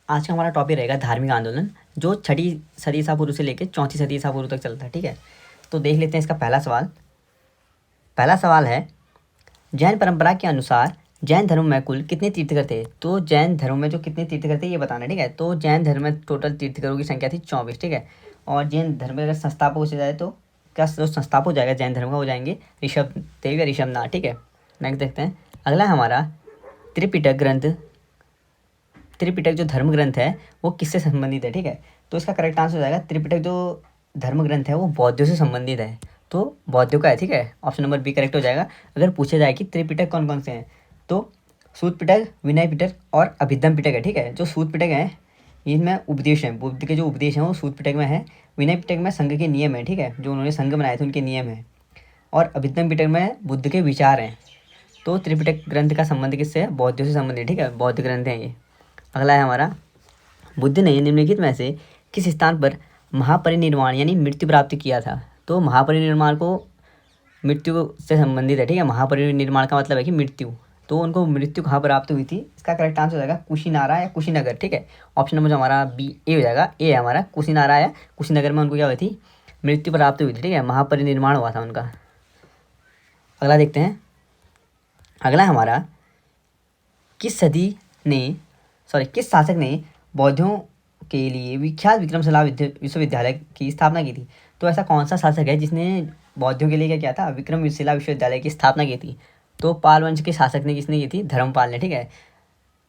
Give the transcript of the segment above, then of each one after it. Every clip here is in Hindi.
आज का हमारा टॉपिक रहेगा धार्मिक आंदोलन, जो 6ठी सदी ईसा पूर्व से लेकर 4ठी सदी ईसा पूर्व तक चलता है। ठीक है, तो देख लेते हैं इसका पहला सवाल है, जैन परंपरा के अनुसार जैन धर्म में कुल कितने तीर्थकर थे? तो जैन धर्म में जो कितने तीर्थकर थे ये बताना है। ठीक है, तो जैन धर्म में टोटल तीर्थकरों की संख्या थी 24। ठीक है, और जैन धर्म में अगर संस्थापक हो जाए तो क्या जो संस्थापक हो जाएगा जैन धर्म का, हो जाएंगे ऋषभ देव या ऋषभनाथ। ठीक है, नेक्स्ट देखते हैं। अगला हमारा त्रिपिटक जो धर्म ग्रंथ है वो किससे संबंधित है? ठीक है, तो इसका करेक्ट आंसर हो जाएगा त्रिपिटक जो धर्म ग्रंथ है वो बौद्धों से संबंधित है, तो बौद्धों का है। ठीक है, ऑप्शन नंबर बी करेक्ट हो जाएगा। अगर पूछा जाए कि त्रिपिटक कौन कौन से हैं, तो सूत पिटक, विनय पिटक और अभिधम पिटक है। ठीक है, जो सूत पिटक है इनमें उपदेश हैं, बुद्ध के जो उपदेश हैं वो सूत पिटक में है। विनय पिटक में संघ के नियम है। ठीक है, जो उन्होंने संघ बनाए थे उनके नियम है। और अभिधम पिटक में बुद्ध के विचार हैं। तो त्रिपिटक ग्रंथ का संबंध किससे है? बौद्धों से संबंधित। ठीक है, बौद्ध ग्रंथ हैं ये। अगला है हमारा, बुद्ध ने निम्नलिखित में से किस स्थान पर महापरिनिर्वाण यानी मृत्यु प्राप्त किया था? तो महापरिनिर्वाण को मृत्यु से संबंधित है। ठीक है, महापरिनिर्वाण का मतलब है कि मृत्यु, तो उनको मृत्यु कहाँ प्राप्त हुई थी? इसका करेक्ट आंसर हो जाएगा कुशीनारा या कुशीनगर। ठीक है, ऑप्शन नंबर जो हमारा बी ए हो जाएगा, ए है हमारा, कुशीनारा या कुशीनगर में उनको क्या हुई थी? मृत्यु प्राप्त हुई थी। ठीक है, महापरिनिर्वाण हुआ था उनका। अगला देखते हैं। अगला हमारा, किस शासक ने बौद्धों के लिए विख्यात विक्रमशिला विश्वविद्यालय की स्थापना की थी? तो ऐसा कौन सा शासक है जिसने बौद्धों के लिए क्या किया था? विक्रमशिला विश्वविद्यालय की स्थापना की थी। तो पाल वंश के शासक ने किसने की थी? धर्मपाल ने। ठीक है,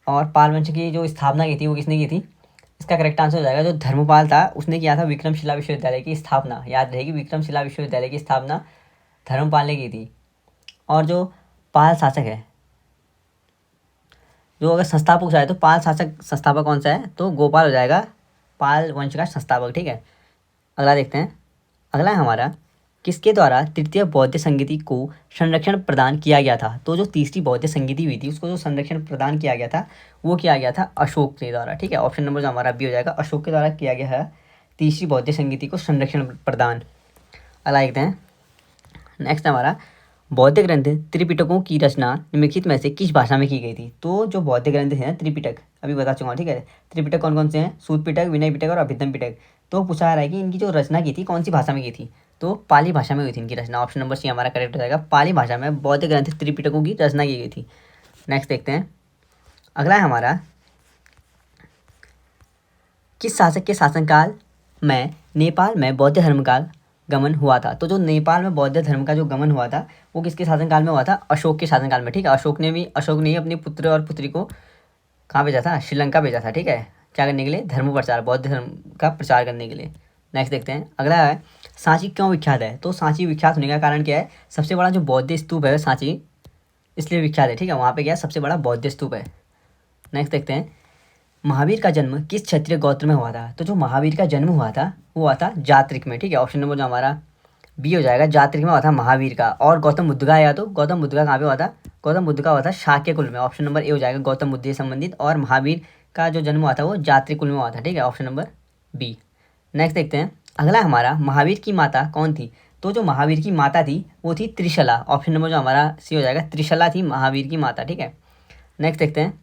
और पाल वंश की जो स्थापना की थी वो किसने की थी? इसका करेक्ट आंसर हो जाएगा जो धर्मपाल था उसने किया था विक्रमशिला विश्वविद्यालय की स्थापना। याद रहेगी, विक्रमशिला विश्वविद्यालय की स्थापना धर्मपाल ने की थी। और जो पाल शासक है, जो अगर संस्थापक पूछा है तो पाल शासक संस्थापक कौन सा है? तो गोपाल हो जाएगा पाल वंश का संस्थापक। ठीक है, अगला देखते हैं। अगला है हमारा, किसके द्वारा तृतीय बौद्ध संगीति को संरक्षण प्रदान किया गया था? तो जो तीसरी बौद्ध संगीति हुई थी उसको जो संरक्षण प्रदान किया गया था वो किया गया था अशोक के द्वारा। ठीक है, ऑप्शन नंबर जो हमारा बी हो जाएगा, अशोक के द्वारा किया गया है तीसरी बौद्ध संगीति को संरक्षण प्रदान। अगला देखते हैं। नेक्स्ट हमारा, बौद्ध ग्रंथ त्रिपिटकों की रचना निम्नलिखित में से किस भाषा में की गई थी? तो जो बौद्ध ग्रंथ हैं त्रिपिटक अभी बता चुका हूँ। ठीक है, त्रिपिटक कौन कौन से हैं? सूत पिटक, विनय पिटक और अभिधम पिटक। तो पूछा जा रहा है कि इनकी जो रचना की थी कौन सी भाषा में की थी? तो पाली भाषा में हुई थी इनकी रचना। ऑप्शन नंबर सी हमारा करेक्ट हो जाएगा, पाली भाषा में बौद्ध ग्रंथ त्रिपिटकों की रचना की गई थी। नेक्स्ट देखते हैं। अगला है हमारा, किस शासक के शासनकाल में नेपाल में बौद्ध धर्म का गमन हुआ था? तो जो नेपाल में बौद्ध धर्म का जो गमन हुआ था वो किसके शासनकाल में हुआ था? अशोक के शासनकाल में। ठीक है, अशोक ने ही अपने पुत्र और पुत्री को कहाँ भेजा था? श्रीलंका भेजा था। ठीक है, क्या करने के लिए? धर्म प्रचार, बौद्ध धर्म का प्रचार करने के लिए। नेक्स्ट देखते हैं। अगला है, सांची क्यों विख्यात है? तो सांची विख्यात होने का कारण क्या है? सबसे बड़ा जो बौद्ध स्तूप है सांची इसलिए विख्यात है। ठीक है, वहाँ पे क्या है? सबसे बड़ा बौद्ध स्तूप है। नेक्स्ट देखते हैं। महावीर का जन्म किस क्षत्रिय गोत्र में हुआ था? तो जो महावीर का जन्म हुआ था वो हुआ था जात्रिक में। ठीक है, ऑप्शन नंबर जो हमारा बी हो जाएगा, जात्रिक में हुआ था महावीर का। और गौतम बुद्ध का आया तो गौतम बुद्ध का कहाँ पे हुआ था? गौतम बुद्ध का हुआ था शाक्य कुल में। ऑप्शन नंबर ए हो जाएगा, गौतम बुद्ध से संबंधित। और महावीर का जो जन्म हुआ था वो जात्रिक कुल में हुआ था। ठीक है, ऑप्शन नंबर बी। नेक्स्ट देखते हैं। अगला हमारा, महावीर की माता कौन थी? तो जो महावीर की माता थी वो थी त्रिशला। ऑप्शन नंबर जो हमारा सी हो जाएगा, त्रिशला थी महावीर की माता। ठीक है, नेक्स्ट देखते हैं।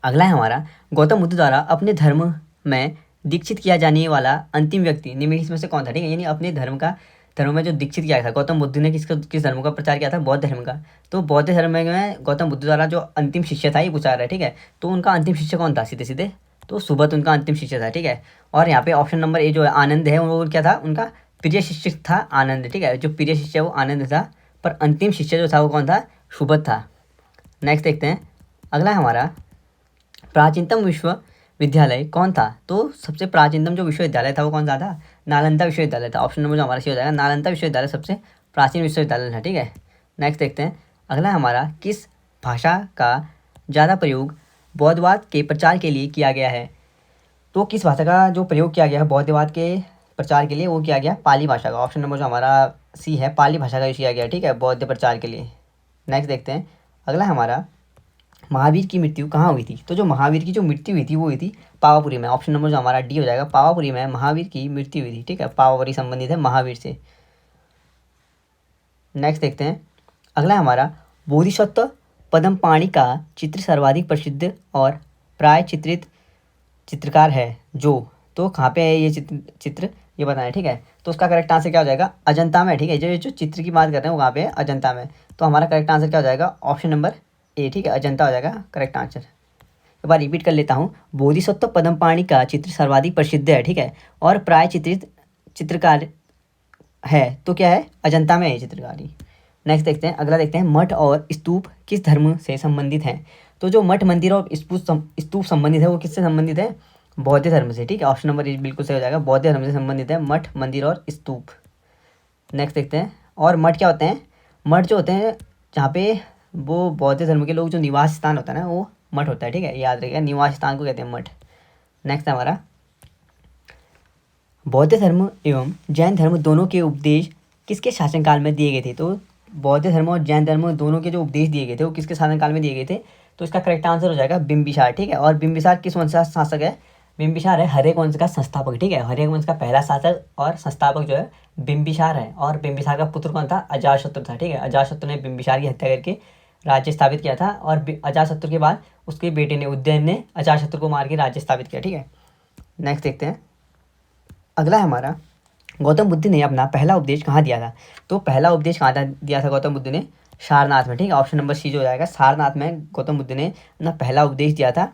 अगला है हमारा, गौतम बुद्ध द्वारा अपने धर्म में दीक्षित किया जाने वाला अंतिम व्यक्ति निम्नलिखित में से कौन था? ठीक है, यानी अपने धर्म में जो दीक्षित किया था गौतम बुद्ध ने किस धर्म का प्रचार किया था? बौद्ध धर्म का। तो बौद्ध धर्म में गौतम बुद्ध द्वारा जो अंतिम शिष्य था ये पूछा रहा है। ठीक है, तो उनका अंतिम शिष्य कौन था? सीधे सीधे तो सुबत उनका अंतिम शिष्य था। ठीक है, और यहाँ पे ऑप्शन नंबर ए जो है आनंद है वो क्या था? उनका प्रिय शिष्य था आनंद। ठीक है, जो प्रिय शिष्य वो आनंद था, पर अंतिम शिष्य जो था वो कौन था? सुबत था। नेक्स्ट देखते हैं। अगला हमारा, प्राचीनतम विश्वविद्यालय कौन था? तो सबसे प्राचीनतम जो विश्वविद्यालय था वो कौन सा था? नालंदा विश्वविद्यालय था। ऑप्शन नंबर जो हमारा सी हो जाएगा, नालंदा विश्वविद्यालय सबसे प्राचीन विश्वविद्यालय था। ठीक है, नेक्स्ट देखते हैं। अगला हमारा, किस भाषा का ज़्यादा प्रयोग बौद्धवाद के प्रचार के लिए किया गया है? तो किस भाषा का जो प्रयोग किया गया है बौद्धवाद के प्रचार के लिए वो किया गया पाली भाषा का। ऑप्शन नंबर जो हमारा सी है, पाली भाषा का यूज किया गया। ठीक है, बौद्ध प्रचार के लिए। नेक्स्ट देखते हैं। अगला हमारा, महावीर की मृत्यु कहाँ हुई थी? तो जो महावीर की जो मृत्यु हुई थी वो हुई थी पावापुरी में। ऑप्शन नंबर जो हमारा डी हो जाएगा, पावापुरी में महावीर की मृत्यु हुई थी। ठीक है, पावापुरी संबंधित है महावीर से। नेक्स्ट देखते हैं। अगला हमारा, बोधिसत्व पद्मपाणि का चित्र सर्वाधिक प्रसिद्ध और प्राय चित्रित चित्रकार है जो, तो कहाँ पे है ये चित्र ये बताना है, ठीक है। तो उसका करेक्ट आंसर क्या हो जाएगा, अजंता में, ठीक है। जो चित्र की बात कर रहे हैं वो कहाँ पे है, अजंता में। तो हमारा करेक्ट आंसर क्या हो जाएगा, ऑप्शन नंबर ए, ठीक है, अजंता हो जाएगा करेक्ट आंसर। एक बार रिपीट कर लेता हूँ, बोधिसत्व पद्मपाणि का चित्र सर्वाधिक प्रसिद्ध है, ठीक है, और प्राय चित्रित चित्रकार है, तो क्या है, अजंता में है ये चित्रकारी। नेक्स्ट देखते हैं, अगला देखते हैं, मठ और स्तूप किस धर्म से संबंधित हैं। तो जो मठ मंदिर और स्तूप संबंधित है वो किससे संबंधित है, बौद्ध धर्म से, ठीक है। ऑप्शन नंबर ए बिल्कुल सही हो जाएगा, बौद्ध धर्म से संबंधित है मठ मंदिर और स्तूप। नेक्स्ट देखते हैं, और मठ क्या होते हैं, मठ जो होते हैं जहाँ पे वो बौद्ध धर्म के लोग जो निवास स्थान होता है ना वो मठ होता है, ठीक है, याद रखिएगा, निवास स्थान को कहते हैं मठ। नेक्स्ट है हमारा, बौद्ध धर्म एवं जैन धर्म दोनों के उपदेश किसके शासनकाल में दिए गए थे। तो बौद्ध धर्म और जैन धर्म दोनों के जो उपदेश दिए गए थे वो किसके शासनकाल में दिए गए थे। तो इसका करेक्ट आंसर हो जाएगा बिंबिसार, ठीक है। और बिंबिसार किस वंश का शासक है, बिंबिसार है हर्यक वंश का संस्थापक, ठीक है। हर्यक वंश का पहला शासक और संस्थापक जो है बिंबिसार है। और बिंबिसार का पुत्र कौन था, अजातशत्रु था, ठीक है। अजातशत्रु ने बिंबिसार की हत्या करके राज्य स्थापित किया था, और अजातशत्रु के बाद उसके बेटे ने उदयन ने अजातशत्रु को मार के राज्य स्थापित किया, ठीक है। नेक्स्ट देखते हैं, अगला है हमारा, गौतम बुद्ध ने अपना पहला उपदेश कहाँ दिया था। तो पहला उपदेश कहाँ दिया था गौतम बुद्ध ने, सारनाथ में, ठीक है। ऑप्शन नंबर सी जो हो जाएगा, सारनाथ में गौतम बुद्ध ने अपना पहला उपदेश दिया था।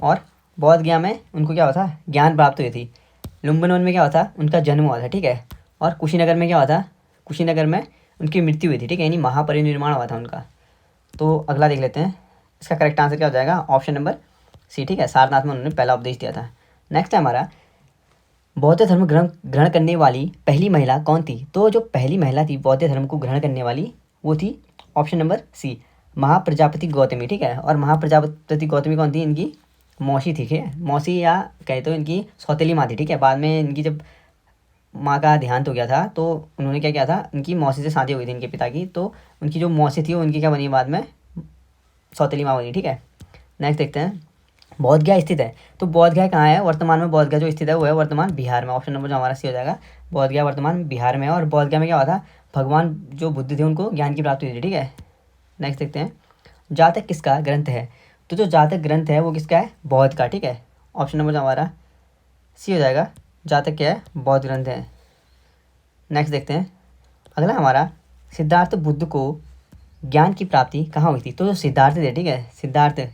और बौद्ध गया में उनको क्या हुआ था, ज्ञान प्राप्त हुई थी। लुम्बिनी में क्या हुआ था, उनका जन्म हुआ था, ठीक है। और कुशीनगर में क्या हुआ था, कुशीनगर में उनकी मृत्यु हुई थी, ठीक है, यानी महापरिनिर्वाण हुआ था उनका। तो अगला देख लेते हैं, इसका करेक्ट आंसर क्या हो जाएगा, ऑप्शन नंबर सी, ठीक है, सारनाथ में उन्होंने पहला उपदेश दिया था। नेक्स्ट है हमारा, बौद्ध धर्म ग्रहण करने वाली पहली महिला कौन थी। तो जो पहली महिला थी बौद्ध धर्म को ग्रहण करने वाली वो थी option number C, Mahaprajapati Gautami, ठीक है। और महाप्रजापति गौतमी कौन थी, इनकी मौसी थी, ठीक है, मौसी या कहे तो इनकी सौतेली माँ थी, ठीक है। बाद में इनकी जब माँ का देहांत हो गया था तो उन्होंने क्या किया था, इनकी मौसी से शादी हो गई थी इनके पिता की, तो उनकी जो मौसी थी वो उनकी क्या बनी बाद में, सौतेली माँ बनी, ठीक है। नेक्स्ट देखते हैं, बोध गया स्थित है। तो बोध गया कहाँ है, वर्तमान में बोध गया जो स्थित है वो है वर्तमान बिहार में। ऑप्शन नंबर जो हमारा सी हो जाएगा, बोध गया वर्तमान बिहार में है। और बोध गया में क्या हुआ था, भगवान जो बुद्ध थे उनको ज्ञान की प्राप्ति हुई थी, ठीक है। नेक्स्ट देखते हैं, जातक किसका ग्रंथ है। तो जो जातक ग्रंथ है वो किसका है, बौद्ध का, ठीक है। ऑप्शन नंबर जो हमारा सी हो जाएगा, जातक क्या है, बौद्ध ग्रंथ है। नेक्स्ट देखते हैं, अगला हमारा, सिद्धार्थ बुद्ध को ज्ञान की प्राप्ति कहाँ हुई थी। तो जो सिद्धार्थ थे, ठीक है, सिद्धार्थ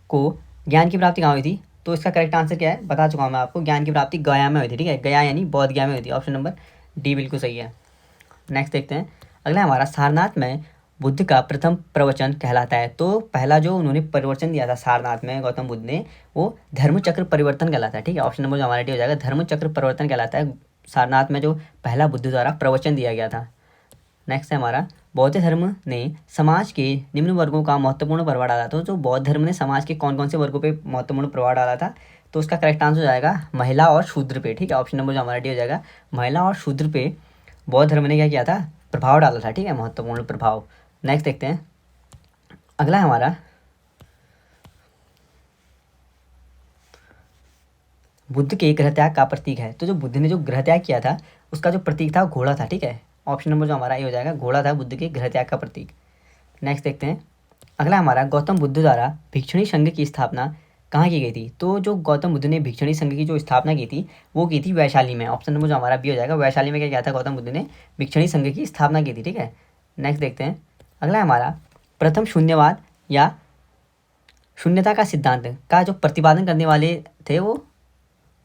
को ज्ञान की प्राप्ति कहाँ हुई थी। तो इसका करेक्ट आंसर क्या है, बता चुका हूँ मैं आपको, ज्ञान की प्राप्ति गया में हुई थी, ठीक है, गया यानी बौद्ध गया में हुई थी। ऑप्शन नंबर डी बिल्कुल सही है। नेक्स्ट देखते हैं, अगला हमारा, सारनाथ में बुद्ध का प्रथम प्रवचन कहलाता है। तो पहला जो उन्होंने प्रवचन दिया था सारनाथ में गौतम बुद्ध ने वो धर्मचक्र परिवर्तन कहलाता है, ठीक है। ऑप्शन नंबर जो हमारा डी हो जाएगा, धर्मचक्र परिवर्तन कहलाता है, सारनाथ में जो पहला बुद्ध द्वारा प्रवचन दिया गया था। नेक्स्ट है हमारा, बौद्ध धर्म ने समाज के निम्न वर्गों का महत्वपूर्ण प्रभाव डाला। तो जो बौद्ध धर्म ने समाज के कौन कौन से वर्गों पे महत्वपूर्ण प्रभाव डाला था। तो उसका करेक्ट आंसर हो जाएगा महिला और शूद्र पे, ठीक है। ऑप्शन नंबर जो हमारा डी हो जाएगा, महिला और शूद्र पे बौद्ध धर्म ने क्या किया था, प्रभाव डाला था, ठीक है, महत्वपूर्ण प्रभाव। नेक्स्ट देखते हैं, अगला हमारा, बुद्ध के गृह त्याग का प्रतीक है। तो जो बुद्ध ने जो गृह त्याग किया था उसका जो प्रतीक था वो घोड़ा था, ठीक है। ऑप्शन नंबर जो हमारा ये हो जाएगा, घोड़ा था बुद्ध के गृह त्याग का प्रतीक। नेक्स्ट देखते हैं, अगला हमारा, गौतम बुद्ध द्वारा भिक्षुणी संघ की स्थापना कहाँ की गई थी। तो जो गौतम बुद्ध ने भिक्षुणी संघ की जो स्थापना की थी वो की थी वैशाली में। ऑप्शन नंबर जो हमारा बी हो जाएगा, वैशाली में क्या किया था, गौतम बुद्ध ने भिक्षुणी संघ की स्थापना की थी, ठीक है। नेक्स्ट देखते हैं, अगला हमारा, प्रथम शून्यवाद या शून्यता का सिद्धांत का जो प्रतिपादन करने वाले थे वो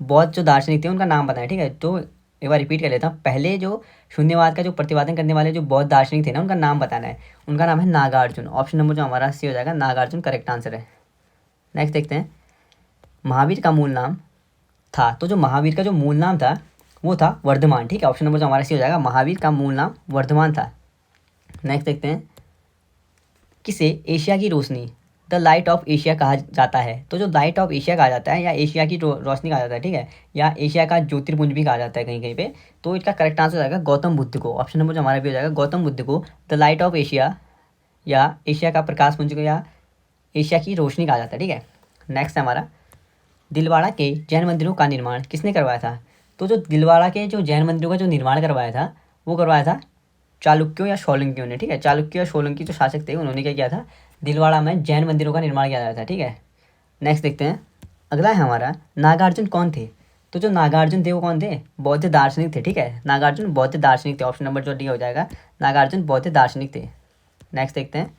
बौद्ध जो दार्शनिक थे उनका नाम बताएं, ठीक है। तो एक बार रिपीट कर लेता हूँ, पहले जो शून्यवाद का जो प्रतिपादन करने वाले जो बौद्ध दार्शनिक थे ना उनका नाम बताना है, उनका नाम है नागार्जुन। ऑप्शन नंबर जो हमारा सी हो जाएगा, नागार्जुन करेक्ट आंसर है। नेक्स्ट देखते हैं, महावीर का मूल नाम था। तो जो महावीर का जो मूल नाम था वो था वर्धमान, ठीक है। ऑप्शन नंबर जो हमारा सी हो जाएगा, महावीर का मूल नाम वर्धमान था। नेक्स्ट देखते हैं, किसे एशिया की रोशनी द लाइट ऑफ एशिया कहा जाता है। तो जो लाइट ऑफ एशिया कहा जाता है या एशिया की रोशनी कहा जाता है, ठीक है, या एशिया का ज्योतिर्पुंज भी कहा जाता है कहीं कहीं पे। तो इसका करेक्ट आंसर हो जाएगा गौतम बुद्ध को। ऑप्शन नंबर जो हमारा भी हो जाएगा, गौतम बुद्ध को द लाइट ऑफ एशिया या एशिया का प्रकाश पुंज को या एशिया की रोशनी कहा जाता है, ठीक है। नेक्स्ट है हमारा, दिलवाड़ा के जैन मंदिरों का निर्माण किसने करवाया था। तो जो दिलवाड़ा के जो जैन मंदिरों का जो निर्माण करवाया था वो करवाया था चालुक्यों या सोलंकियों ने, ठीक है। चालुक्य या सोलंकी जो शासक थे उन्होंने क्या किया था, दिलवाड़ा में जैन मंदिरों का निर्माण किया गया था, ठीक है। नेक्स्ट देखते हैं, अगला है हमारा नागार्जुन कौन थे। तो जो नागार्जुन थे वो कौन थे, बौद्ध दार्शनिक थे, ठीक है। नागार्जुन बौद्ध दार्शनिक थे, ऑप्शन नंबर जो डी हो जाएगा, नागार्जुन बौद्ध दार्शनिक थे। नेक्स्ट देखते हैं,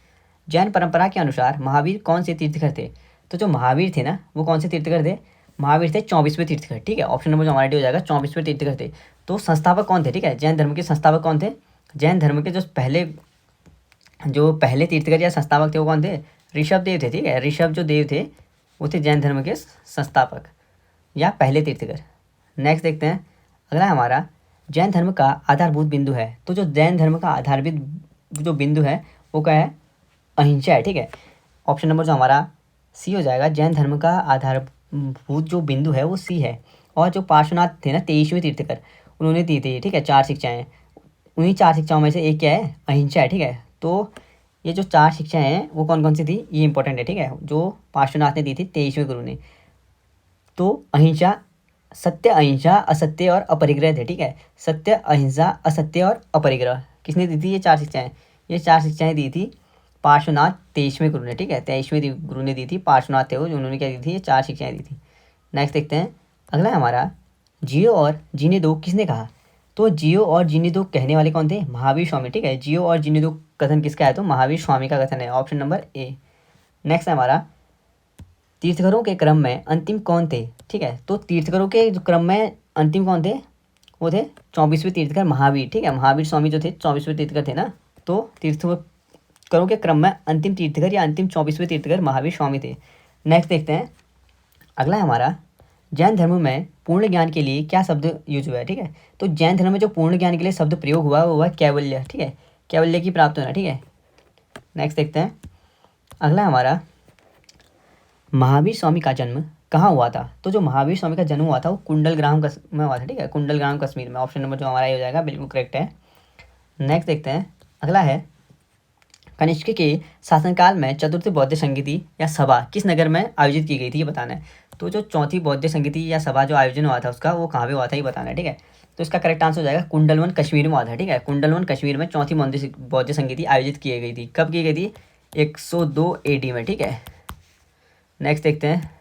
जैन परंपरा के अनुसार महावीर कौन से तीर्थकर थे। तो जो महावीर थे ना वो कौन से तीर्थकर थे, महावीर थे 24वें तीर्थकर, ठीक है। ऑप्शन नंबर जो हमारा डी हो जाएगा 24वें तीर्थकर थे। तो संस्थापक कौन थे, ठीक है, जैन धर्म के संस्थापक कौन थे, जैन धर्म के जो पहले तीर्थकर या संस्थापक थे वो कौन थे, ऋषभ देव थे, ठीक है। ऋषभ जो देव थे वो थे जैन धर्म के संस्थापक या पहले तीर्थकर। नेक्स्ट देखते हैं, अगला हमारा जैन धर्म का आधारभूत बिंदु है। तो जो जैन धर्म का आधारभूत जो बिंदु है वो क्या है, अहिंसा है, ठीक है। ऑप्शन नंबर जो हमारा सी हो जाएगा, जैन धर्म का आधारभूत जो बिंदु है वो सी है। और जो पार्श्वनाथ थे ना 23वें तीर्थकर, उन्होंने दी थी, ठीक है, 4 शिक्षाएँ। उन्हीं 4 शिक्षाओं में से एक क्या है, अहिंसा है, ठीक है। तो ये जो 4 शिक्षाएँ हैं वो कौन कौन सी थी, ये इंपॉर्टेंट है, ठीक है, जो पार्श्वनाथ ने दी थी 23वें गुरु ने। तो अहिंसा, सत्य, अहिंसा, असत्य और अपरिग्रह थे, ठीक है। सत्य, अहिंसा, असत्य और अपरिग्रह किसने दी थी, ये 4 शिक्षाएँ। ये 4 शिक्षाएँ दी थी पार्श्वनाथ 23वें गुरु ने, ठीक है, 23वें गुरु ने दी थी, पार्श्वनाथ थे वो, जो उन्होंने क्या दी थी, ये 4 शिक्षाएँ दी थी। नेक्स्ट देखते हैं, अगला हमारा जियो और जीने दो किसने कहा। तो जियो और जीने दो कहने वाले कौन थे, महावीर स्वामी, ठीक है। जियो और जीने दो कथन किसका है, तो महावीर स्वामी का कथन है, ऑप्शन नंबर ए। नेक्स्ट है हमारा तीर्थकरों के क्रम में अंतिम कौन थे, ठीक है। तो तीर्थकरों के क्रम में अंतिम कौन थे, वो थे 24वें तीर्थकर महावीर, ठीक है। महावीर स्वामी जो थे 24वें तीर्थकर थे ना। तो तीर्थकरों के क्रम में अंतिम तीर्थकर या अंतिम 24वें तीर्थकर महावीर स्वामी थे। नेक्स्ट देखते हैं, अगला हमारा जैन धर्म में पूर्ण ज्ञान के लिए क्या शब्द यूज हुआ है, ठीक है। तो जैन धर्म में जो पूर्ण ज्ञान के लिए शब्द प्रयोग हुआ वो हुआ कैवल्य, ठीक है, कैवल्य की प्राप्त होना, ठीक है। नेक्स्ट देखते हैं, अगला हमारा महावीर स्वामी का जन्म कहाँ हुआ था। तो जो महावीर स्वामी का जन्म हुआ था वो कुंडलग्राम में हुआ था, ठीक है, कुंडलग्राम कश्मीर में। ऑप्शन नंबर जो हमारा ये हो जाएगा बिल्कुल करेक्ट है। नेक्स्ट देखते हैं, अगला है कनिष्क के शासनकाल में चतुर्थ बौद्ध संगीति या सभा किस नगर में आयोजित की गई थी, ये बताना है। तो जो चौथी बौद्ध संगीति या सभा जो आयोजन हुआ था उसका वो कहाँ पे हुआ था, ये बताना है, ठीक है। तो इसका करेक्ट आंसर हो जाएगा कुंडलवन कश्मीर में हुआ था, ठीक है। कुंडलवन कश्मीर में चौथी बौद्ध संगीति आयोजित की गई थी। कब की गई थी, 102 AD में, ठीक है। नेक्स्ट देखते हैं,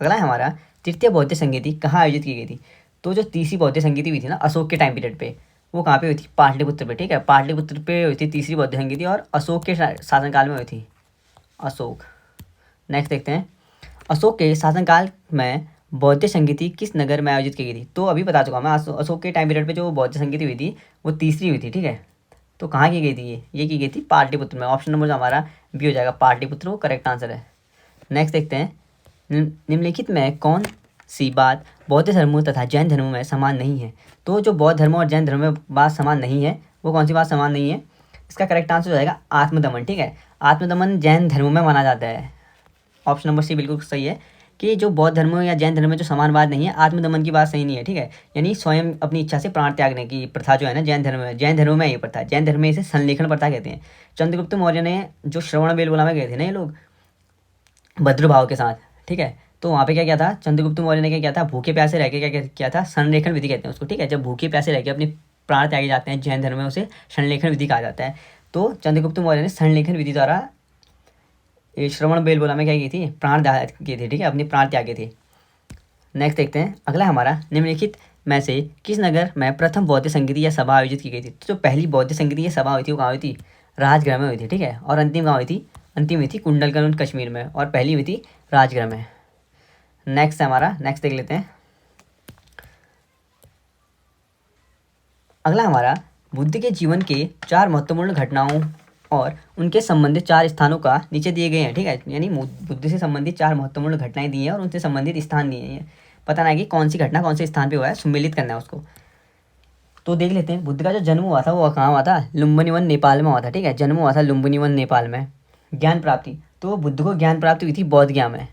अगला है हमारा तृतीय बौद्ध संगीति कहाँ आयोजित की गई थी। तो जो तीसरी बौद्ध संगीति हुई थी ना अशोक के टाइम पीरियड पे, वो कहाँ पे हुई थी, पाटलिपुत्र पे, ठीक है। पाटलिपुत्र पे हुई थी तीसरी बौद्ध संगीति और अशोक के शासनकाल में हुई थी, अशोक। नेक्स्ट देखते हैं, अशोक के शासनकाल में बौद्ध संगीति किस नगर में आयोजित की गई थी। तो अभी बता चुका मैं, अशोक के टाइम पीरियड पे जो बौद्ध संगीति हुई थी वो तीसरी हुई थी, ठीक है। तो कहाँ की गई थी, ये की गई थी पाटलिपुत्र में। ऑप्शन नंबर जो हमारा बी हो जाएगा, पाटलिपुत्र वो करेक्ट आंसर है। नेक्स्ट देखते हैं, निम्नलिखित में कौन सी बात बौद्ध धर्म तथा जैन धर्म में समान नहीं है। तो जो बौद्ध धर्म और जैन धर्म में बात समान नहीं है वो कौन सी बात समान नहीं है, इसका करेक्ट आंसर हो जाएगा आत्मदमन, ठीक है। आत्मदमन जैन धर्म में माना जाता है। ऑप्शन नंबर सी बिल्कुल सही है कि जो बौद्ध धर्म या जैन धर्म में जो समान बात नहीं है, आत्मदमन की बात सही नहीं है, ठीक है। यानी स्वयं अपनी इच्छा से प्राण त्यागने की प्रथा जो है ना जैन धर्म में ये प्रथा है। जैन धर्म में इसे संलेखन प्रथा कहते हैं। चंद्रगुप्त मौर्य ने जो श्रवण बेलगोला में गए थे ना ये लोग भद्रभाव के साथ, ठीक है। तो वहाँ पे क्या किया था, चंद्रगुप्त मौर्य ने क्या किया था, भूखे प्यासे रह के क्या किया था, संलेखन विधि कहते हैं उसको, ठीक है। जब भूखे प्यासे रह के अपने प्राण त्यागे जाते हैं जैन धर्म में उसे संलेखन विधि कहा जाता है। तो चंद्रगुप्त मौर्य ने संलेखन विधि द्वारा श्रवण बेलगोला में क्या की थी, प्राण किए थे, ठीक है, अपने प्राण त्यागे थे। नेक्स्ट देखते हैं, अगला हमारा निम्नलिखित में से किस नगर में प्रथम बौद्ध संगीति या सभा आयोजित की गई थी। तो जो पहली बौद्ध संगीति या सभा हुई थी वो कहाँ हुई थी, राजगृह में हुई थी, ठीक है। और अंतिम कहाँ हुई थी, अंतिम हुई थी कुंडलगढ़ कश्मीर में, और पहली हुई थी राजगृह में। नेक्स्ट है हमारा, नेक्स्ट देख लेते हैं, अगला हमारा बुद्ध के जीवन के 4 महत्वपूर्ण घटनाओं और उनके संबंधित 4 स्थानों का नीचे दिए गए हैं, ठीक है। यानी बुद्ध से संबंधित 4 महत्वपूर्ण घटनाएं दी हैं और उनसे संबंधित स्थान दिए हैं। पता ना कि कौन सी घटना कौन से स्थान पे हुआ है, सुमेलित करना है उसको। तो देख लेते हैं, बुद्ध का जो जन्म हुआ था वो कहाँ हुआ था, लुम्बिनी वन नेपाल में हुआ था, ठीक है। जन्म हुआ था लुम्बिनी वन नेपाल में। ज्ञान प्राप्ति, तो बुद्ध को ज्ञान प्राप्ति हुई थी बौद्ध गया में।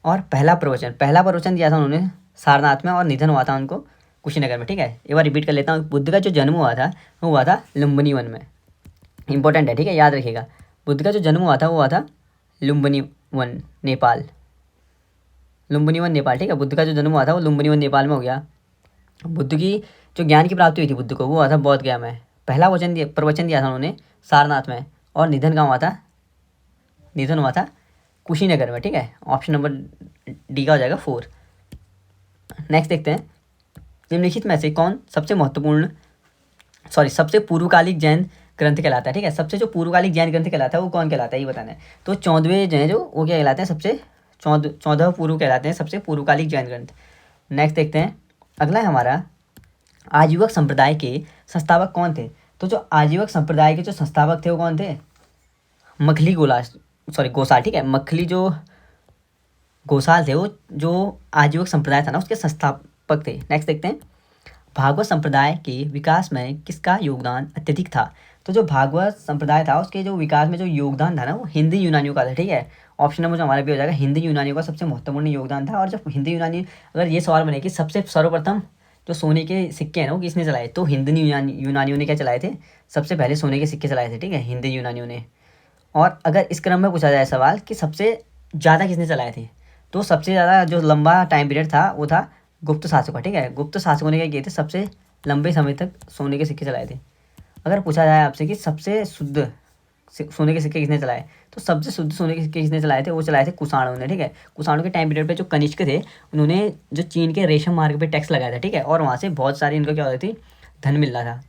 और पहला प्रवचन दिया था उन्होंने सारनाथ में, और निधन हुआ था उनको कुशीनगर में, ठीक है। एक बार रिपीट कर लेता हूँ, बुद्ध का जो जन्म हुआ था वो हुआ था लुम्बिनी वन में, इंपॉर्टेंट है, ठीक है, याद रखिएगा। बुद्ध का जो जन्म हुआ था वो हुआ था लुम्बिनी वन नेपाल, ठीक है। बुद्ध का जो जन्म हुआ था वो लुम्बिनी वन नेपाल में हो गया। बुद्ध की जो ज्ञान की प्राप्ति हुई थी बुद्ध को वो हुआ था बौद्ध गया में। पहला प्रवचन दिया था उन्होंने सारनाथ में, और निधन कहाँ हुआ था, निधन हुआ था कुशीनगर में, ठीक है। ऑप्शन नंबर डी का हो जाएगा 4। नेक्स्ट देखते हैं, निम्नलिखित में से कौन सबसे पूर्वकालिक जैन ग्रंथ कहलाता है। ठीक है, सबसे जो पूर्वकालिक जैन ग्रंथ कहलाता है वो कौन कहलाता है ये बताना है। तो 14वें जो है जो वो क्या कहलाते हैं, सबसे 14 पूर्व कहलाते हैं सबसे पूर्वकालिक जैन ग्रंथ। नेक्स्ट देखते हैं, अगला है हमारा आजीवक संप्रदाय के संस्थापक कौन थे। तो जो आजीवक संप्रदाय के जो संस्थापक थे वो कौन थे, मखली गोसाल। ठीक है, मखली जो गोसाल थे वो जो आजीवक संप्रदाय था ना उसके संस्थापक थे। नेक्स्ट देखते हैं, भागवत संप्रदाय के विकास में किसका योगदान अत्यधिक था। तो जो भागवत संप्रदाय था उसके जो विकास में जो योगदान था ना वो हिंदी यूनानियों का था। ठीक है, ऑप्शन नंबर जो हमारा भी हो जाएगा, हिंदी यूनानियों का सबसे महत्वपूर्ण योगदान था। और जब हिंदी यूनानी, अगर ये सवाल बने कि सबसे सर्वप्रथम जो सोने के सिक्के हैं ना वो किसने चलाए, तो हिंदी यूनानियों ने क्या चलाए थे, सबसे पहले सोने के सिक्के चलाए थे। ठीक है, हिंदी यूनानियों ने। और अगर इस क्रम में पूछा जाए सवाल कि सबसे ज़्यादा किसने चलाए थे, तो सबसे ज़्यादा जो लंबा टाइम पीरियड था वो था गुप्त शासकों का। ठीक है, गुप्त शासकों ने क्या किए थे, सबसे लंबे समय तक सोने के सिक्के चलाए थे। अगर पूछा जाए आपसे कि सबसे शुद्ध सोने के सिक्के किसने चलाए, तो सबसे शुद्ध सोने के सिक्के किसने चलाए थे, वो चलाए थे कुषाणों ने। ठीक है, कुषाणों के टाइम पीरियड पे जो कनिष्क थे उन्होंने जो चीन के रेशम मार्ग पे टैक्स लगाया था। ठीक है, और वहाँ से बहुत सारी इनको क्या हो रही थी, धन मिल रहा था,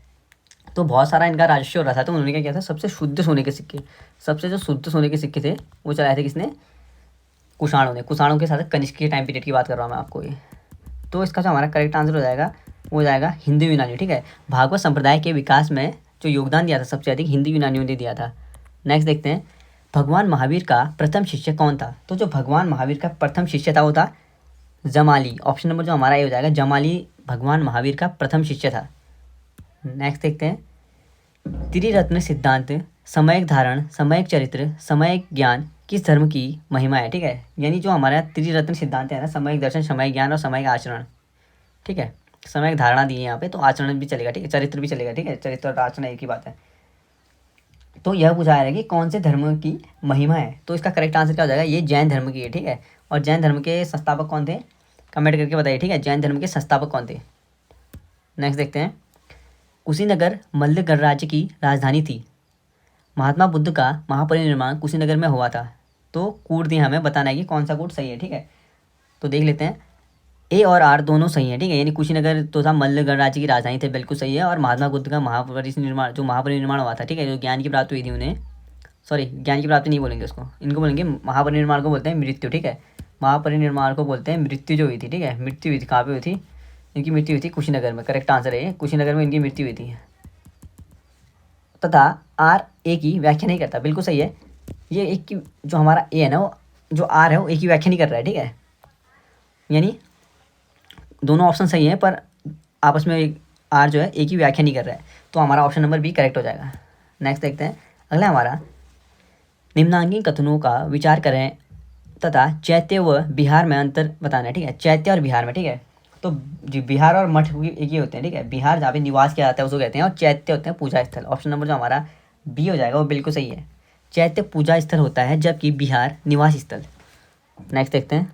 तो बहुत सारा इनका राजस्व हो रहा था। तो उन्होंने क्या किया था, सबसे शुद्ध सोने के सिक्के, सबसे जो शुद्ध सोने के सिक्के थे वो चलाए थे किसने, कुषाणों ने। कुषाणों के साथ कनिष्क के टाइम पीरियड की बात कर रहा हूँ मैं आपको ये। तो इसका जो हमारा करेक्ट आंसर हो जाएगा वो हो जाएगा हिंदी यूनानी। ठीक है, भागवत संप्रदाय के विकास में जो योगदान दिया था सबसे अधिक हिंदी यूनानियों ने दिया था। नेक्स्ट देखते हैं, भगवान महावीर का प्रथम शिष्य कौन था। तो जो भगवान महावीर का प्रथम शिष्य था वो था जमाली। ऑप्शन नंबर जो हमारा ये हो जाएगा, जमाली भगवान महावीर का प्रथम शिष्य था। नेक्स्ट देखते हैं, त्रिरत्न सिद्धांत, समयक धारण, समयक चरित्र, समयक ज्ञान किस धर्म की महिमा है। ठीक है, यानी जो हमारा त्रिरत्न सिद्धांत है ना, समयक दर्शन, समयक ज्ञान और समयक आचरण। ठीक है, समयक धारणा दी है यहाँ पे, तो आचरण भी चलेगा। ठीक है, चरित्र भी चलेगा। ठीक है, चरित्र और आचरण एक ही बात है। तो यह पूछा है कि कौन से धर्म की महिमा है, तो इसका करेक्ट आंसर क्या हो जाएगा, ये जैन धर्म की है। ठीक है, और जैन धर्म के संस्थापक कौन थे, कमेंट करके बताइए। ठीक है, जैन धर्म के संस्थापक कौन थे। नेक्स्ट देखते हैं, कुशीनगर मल्ल गणराज्य की राजधानी थी। महात्मा बुद्ध का महापरिनिर्वाण कुशीनगर में हुआ था। तो कूट दिया, हमें बताना है कि कौन सा कूट सही है। ठीक है, तो देख लेते हैं, ए और आर दोनों सही है। ठीक है, यानी कुशीनगर तो था मल्ल गणराज्य की राजधानी थे, बिल्कुल सही है। और महात्मा बुद्ध का महापरिनिर्वाण हुआ था। ठीक है, जो ज्ञान की प्राप्ति हुई थी उन्हें, सॉरी ज्ञान की प्राप्ति नहीं बोलेंगे उसको, इनको बोलेंगे महापरिनिर्वाण को बोलते हैं मृत्यु। ठीक है, महापरिनिर्वाण को बोलते हैं मृत्यु जो हुई थी। ठीक है, मृत्यु हुई थी, कहाँ पे हुई थी, इनकी मृत्यु हुई थी कुशीनगर में। करेक्ट आंसर है ये, कुशीनगर में इनकी मृत्यु हुई थी। तथा आर ए की व्याख्या नहीं करता, बिल्कुल सही है। ये एक की जो हमारा ए है ना, वो जो आर है वो ए की व्याख्या नहीं कर रहा है। ठीक है, यानी दोनों ऑप्शन सही हैं पर आपस में एक आर जो है ए की व्याख्या नहीं कर रहा है, तो हमारा ऑप्शन नंबर बी करेक्ट हो जाएगा। नेक्स्ट देखते हैं, अगला हमारा निम्नांकित कथनों का विचार करें तथा चैत्य व बिहार में अंतर बताना है। ठीक है, चैत्य और बिहार में। ठीक है, तो जी बिहार और मठ एक ही होते हैं। ठीक है, बिहार जहाँ पे निवास किया जाता है उसको कहते हैं, और चैत्य होते हैं पूजा स्थल। ऑप्शन नंबर जो हमारा बी हो जाएगा वो बिल्कुल सही है, चैत्य पूजा स्थल होता है जबकि बिहार निवास स्थल। नेक्स्ट देखते हैं,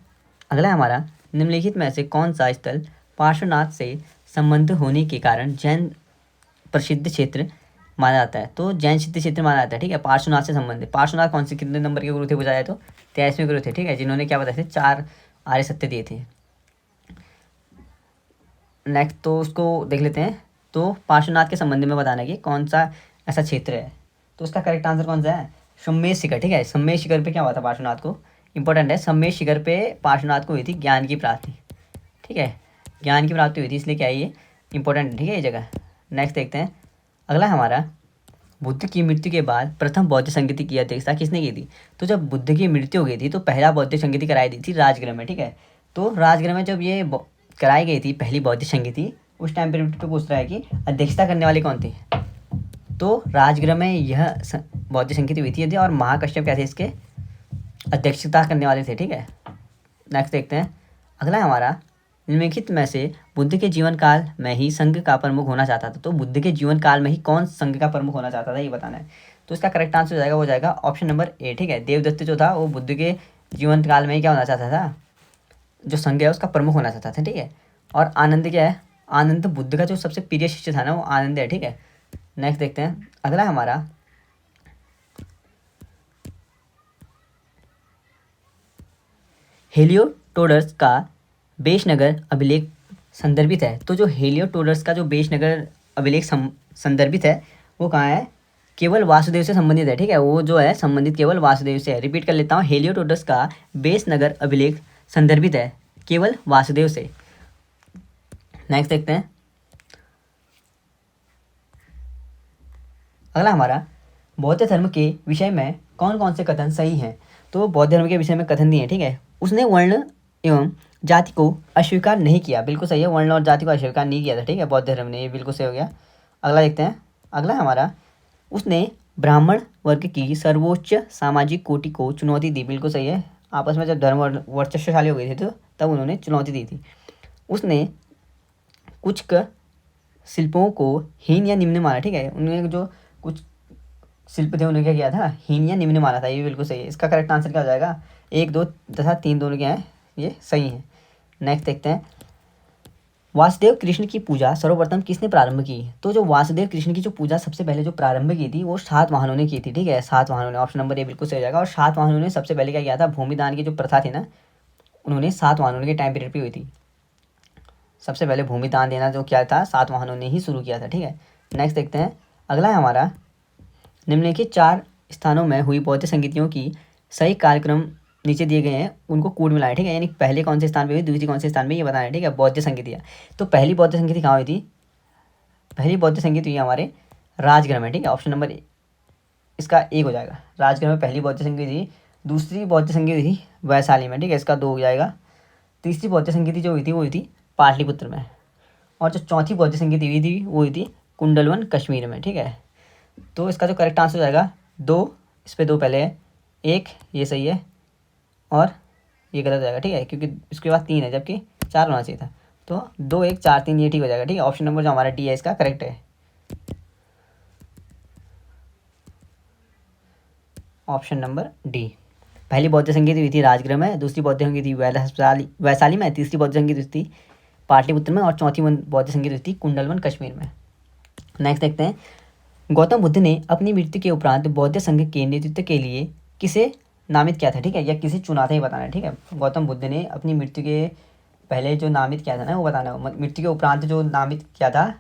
अगला हमारा निम्नलिखित में से कौन सा स्थल पार्श्वनाथ से संबंध होने के कारण जैन प्रसिद्ध क्षेत्र माना जाता है। तो जैन सिद्ध क्षेत्र माना जाता है। ठीक है, पार्श्वनाथ से संबंधित। पार्श्वनाथ कौन से कितने नंबर के गुरु थे पूछा जाए तो 23वें गुरु थे। ठीक है, जिन्होंने क्या बताए थे, 4 आर्य सत्य दिए थे। नेक्स्ट तो उसको देख लेते हैं, तो पार्श्वनाथ के संबंध में बताना है कि कौन सा ऐसा क्षेत्र है। तो उसका करेक्ट आंसर कौन सा है, सम्मेश शिखर। ठीक है, सम्मेश शिखर पे क्या हुआ था पार्श्वनाथ को, इंपॉर्टेंट है, सम्मेश शिखर पे पार्श्वनाथ को हुई थी ज्ञान की प्राप्ति। ठीक है, ज्ञान की प्राप्ति हुई थी, इसलिए क्या है ये इंपॉर्टेंट है। ठीक है, ये जगह। नेक्स्ट देखते हैं, अगला हमारा बुद्ध की मृत्यु के बाद प्रथम बौद्ध संगीति की अध्यक्षता किसने की थी। तो जब बुद्ध की मृत्यु हो गई थी तो पहला बौद्ध संगीति कराई दी थी राजगृह में। ठीक है, तो राजगृह में जब ये कराई गई थी पहली बौद्ध संगीति, उस टाइम पीरियड पे पूछ रहा है कि अध्यक्षता करने वाले कौन थे। तो राजगृह में यह बौद्ध संगीति हुई थी और महाकश्यप क्या थे इसके अध्यक्षता करने वाले थे। ठीक है, नेक्स्ट देखते हैं, अगला हमारा निम्नलिखित में से बुद्ध के जीवन काल में ही संघ का प्रमुख होना चाहता था। तो बुद्ध के जीवन काल में ही कौन संघ का प्रमुख होना चाहता था ये बताना है। तो इसका करेक्ट आंसर हो जाएगा, वो जाएगा ऑप्शन नंबर ए। ठीक है, देवदत्त जो था वो बुद्ध के जीवन काल में ही क्या होना चाहता था, जो संघ है उसका प्रमुख होना चाहता था। ठीक है, और आनंद क्या है, आनंद बुद्ध का जो सबसे प्रिय शिष्य था ना वो आनंद है। ठीक है, नेक्स्ट देखते हैं, अगला हमारा हेलियोडोरस का बेशनगर अभिलेख संदर्भित है। तो जो हेलियोडोरस का जो बेशनगर अभिलेख संदर्भित है वो कहाँ है, केवल वासुदेव से संबंधित है, ठीक है, वो जो है संबंधित केवल वासुदेव से है। रिपीट कर लेता हूँ, हेलियोडोरस का बेशनगर अभिलेख संदर्भित है केवल वासुदेव से। नेक्स्ट देखते हैं अगला हमारा, बौद्ध धर्म के विषय में कौन कौन से कथन सही हैं। तो बौद्ध धर्म के विषय में कथन दिए हैं, ठीक है। उसने वर्ण एवं जाति को अस्वीकार नहीं किया, बिल्कुल सही है, वर्ण और जाति को अस्वीकार नहीं किया था, ठीक है, बौद्ध धर्म ने, ये बिल्कुल सही हो गया। अगला देखते हैं, अगला हमारा, उसने ब्राह्मण वर्ग की सर्वोच्च सामाजिक कोटि को चुनौती दी, बिल्कुल सही है, आपस में जब धर्म वर्चस्वशाली हो गए थे तो तब उन्होंने चुनौती दी थी। उसने कुछ शिल्पों को हीन या निम्न माना, ठीक है, उन्होंने जो कुछ शिल्प थे उन्होंने क्या किया था, हीन या निम्न माना था, ये बिल्कुल सही है। इसका करेक्ट आंसर क्या हो जाएगा, 1, 2 तथा 3 दोनों क्या हैं, ये सही है। नेक्स्ट देखते हैं, वासुदेव कृष्ण की पूजा सर्वप्रथम किसने प्रारंभ की। तो जो वासुदेव कृष्ण की जो पूजा सबसे पहले जो प्रारंभ की थी वो सातवाहनों ने की थी, ठीक है, सातवाहनों ने, ऑप्शन नंबर ए बिल्कुल सही हो जाएगा। और सातवाहनों ने सबसे पहले क्या किया था, भूमिदान की जो प्रथा थी ना, उन्होंने सातवाहनों के टाइम पीरियड पर हुई थी। सबसे पहले भूमिदान देना जो क्या था, सातवाहनों ने ही शुरू किया था, ठीक है। नेक्स्ट देखते हैं, अगला है हमारा, निम्नलिखित 4 स्थानों में हुई बौद्ध संगीतियों की सही कार्यक्रम नीचे दिए गए हैं, उनको कूट मिलाएं, ठीक है, यानी पहले कौन से स्थान पे हुई, दूसरी कौन से स्थान में, ये बताना है, ठीक है, बौद्ध संगीतियाँ। तो पहली बौद्ध संगीति कहाँ हुई थी, पहली बौद्ध संगीति हुई हमारे राजगृह में, ठीक है, ऑप्शन नंबर इसका 1 हो जाएगा, राजगृह में पहली बौद्ध संगीति थी। दूसरी बौद्ध संगीति थी वैशाली में, ठीक है, इसका 2 हो जाएगा। तीसरी बौद्ध संगीति जो हुई थी वो हुई थी पाटलिपुत्र में। और जो चौथी बौद्ध संगीति हुई थी वो हुई थी कुंडलवन कश्मीर में, ठीक है। तो इसका जो करेक्ट आंसर हो जाएगा 2, इस पर 2 पहले है, 1 ये सही है और ये गलत हो जाएगा, ठीक है, क्योंकि इसके बाद 3 है जबकि 4 होना चाहिए था। तो 2, 1, 4, 3 ये ठीक हो जाएगा, ठीक है। ऑप्शन नंबर जो हमारा डी है इसका करेक्ट है, ऑप्शन नंबर डी। पहली बौद्ध संगीत हुई थी राजगृह में, दूसरी बौद्ध संगीत हुई वैशाली में, तीसरी बौद्ध संगीत हुई थी पाटलिपुत्र में और चौथी बौद्ध संगीत हुई थी कुंडलवन कश्मीर में। नेक्स्ट देखते हैं, गौतम बुद्ध ने अपनी मृत्यु के उपरांत बौद्ध संघ के नेतृत्व के लिए किसे नामित किया था, ठीक है, या किसे चुना था ये बताना है, ठीक है। गौतम बुद्ध ने अपनी मृत्यु के पहले जो नामित किया था ना वो बताना है, मृत्यु के उपरांत जो नामित किया था,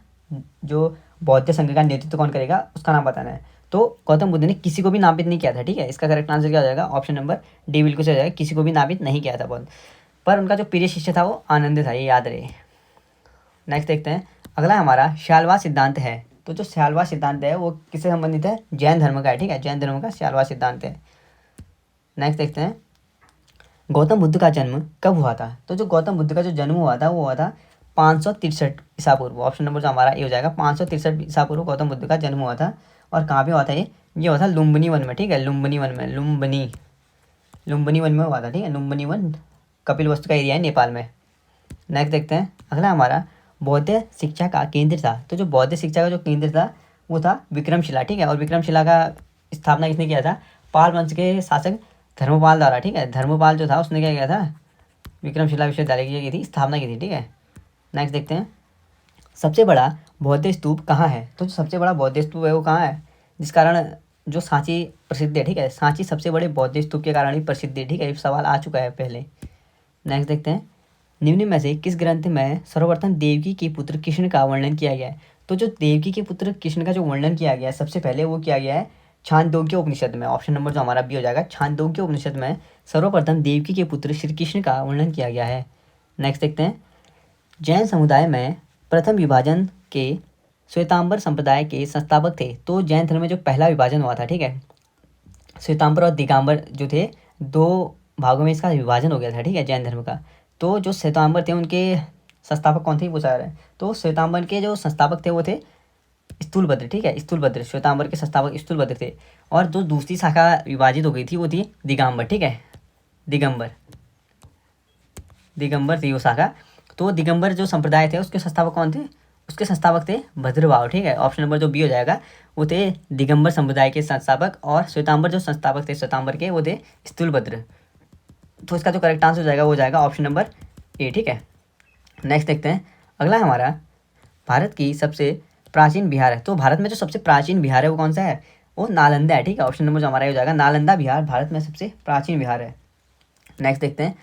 जो बौद्ध संघ का नेतृत्व कौन करेगा उसका नाम बताना है। तो गौतम बुद्ध ने किसी को भी नामित नहीं किया था, ठीक है, इसका करेक्ट आंसर क्या हो जाएगा, ऑप्शन नंबर डी बिल्कुल सही हो जाएगा, किसी को भी नामित नहीं किया था बौद्ध, पर उनका जो प्रिय शिष्य था वो आनंद था, ये याद रहे। नेक्स्ट देखते हैं, अगला हमारा श्यालवा सिद्धांत है। तो जो श्यालवा सिद्धांत है वो किससे संबंधित है, जैन धर्म का है, ठीक है, जैन धर्म का श्यालवा सिद्धांत है। नेक्स्ट देखते हैं, गौतम बुद्ध का जन्म कब हुआ था। तो जो गौतम बुद्ध का जो जन्म हुआ था वो हुआ था 563 ईसा पूर्व, ऑप्शन नंबर जो हमारा ये हो जाएगा, 563 ईसा पूर्व गौतम बुद्ध का जन्म हुआ था। और कहाँ पे हुआ था ये हुआ था लुम्बिनी वन में, ठीक है, लुम्बिनी वन में, लुम्बिनी वन में हुआ था, ठीक है, लुम्बिनी वन कपिलवस्तु का एरिया है नेपाल में। नेक्स्ट देखते हैं, अगला हमारा, बौद्ध शिक्षा का केंद्र था। तो जो बौद्ध शिक्षा का जो केंद्र था वो था विक्रमशिला, ठीक है, और विक्रमशिला का स्थापना किसने किया था, पाल वंश के शासक धर्मपाल द्वारा, ठीक है, धर्मपाल जो था उसने क्या किया था, विक्रमशिला विश्वविद्यालय की थी स्थापना की थी, ठीक है। नेक्स्ट देखते हैं, सबसे बड़ा बौद्ध स्तूप कहाँ है। तो जो सबसे बड़ा बौद्ध स्तूप है वो कहाँ है, जिस कारण जो सांची प्रसिद्ध है, ठीक है, सांची सबसे बड़े बौद्ध स्तूप के कारण ही प्रसिद्ध है, ठीक है, ये सवाल आ चुका है पहले। नेक्स्ट देखते हैं, निम्न में से किस ग्रंथ में सर्वप्रथम देवकी के पुत्र कृष्ण का वर्णन किया गया है। तो जो देवकी के पुत्र कृष्ण का जो वर्णन किया गया है सबसे पहले वो किया गया है छांदोग्य उपनिषद में, ऑप्शन नंबर जो हमारा बी हो जाएगा, छांदोग्य उपनिषद में सर्वप्रथम देवकी के पुत्र श्री कृष्ण का वर्णन किया गया है। नेक्स्ट देखते हैं, जैन समुदाय में प्रथम विभाजन के श्वेतांबर संप्रदाय के संस्थापक थे। तो जैन धर्म में जो पहला विभाजन हुआ था, ठीक है, श्वेतांबर और दिगंबर जो थे 2 भागों में इसका विभाजन हो गया था, ठीक है, जैन धर्म का। तो जो श्वेतांबर थे उनके संस्थापक कौन थे पूछा जा रहा है। तो श्वेतांबर के जो संस्थापक थे वो थे स्थूलभद्र, ठीक है, स्थूलभद्र, श्वेतांबर के संस्थापक स्थूलभद्र थे। और जो दूसरी शाखा विभाजित हो गई थी वो थी दिगंबर, ठीक है, दिगंबर थी वो शाखा। तो दिगंबर जो संप्रदाय थे उसके संस्थापक कौन थे, उसके संस्थापक थे भद्रभाव, ठीक है, ऑप्शन नंबर जो बी हो जाएगा, वो थे दिगंबर संप्रदाय के संस्थापक। और श्वेतांबर जो संस्थापक थे श्वेतांबर के वो थे स्थूलभद्र। तो इसका जो करेक्ट आंसर हो जाएगा वो जाएगा ऑप्शन नंबर ए, ठीक है। नेक्स्ट देखते हैं, अगला हमारा, भारत की सबसे प्राचीन बिहार है। तो भारत में जो सबसे प्राचीन बिहार है वो कौन सा है, वो नालंदा है, ठीक है, ऑप्शन नंबर जो हमारा ये हो जाएगा, नालंदा बिहार भारत में सबसे प्राचीन बिहार है। नेक्स्ट देखते हैं,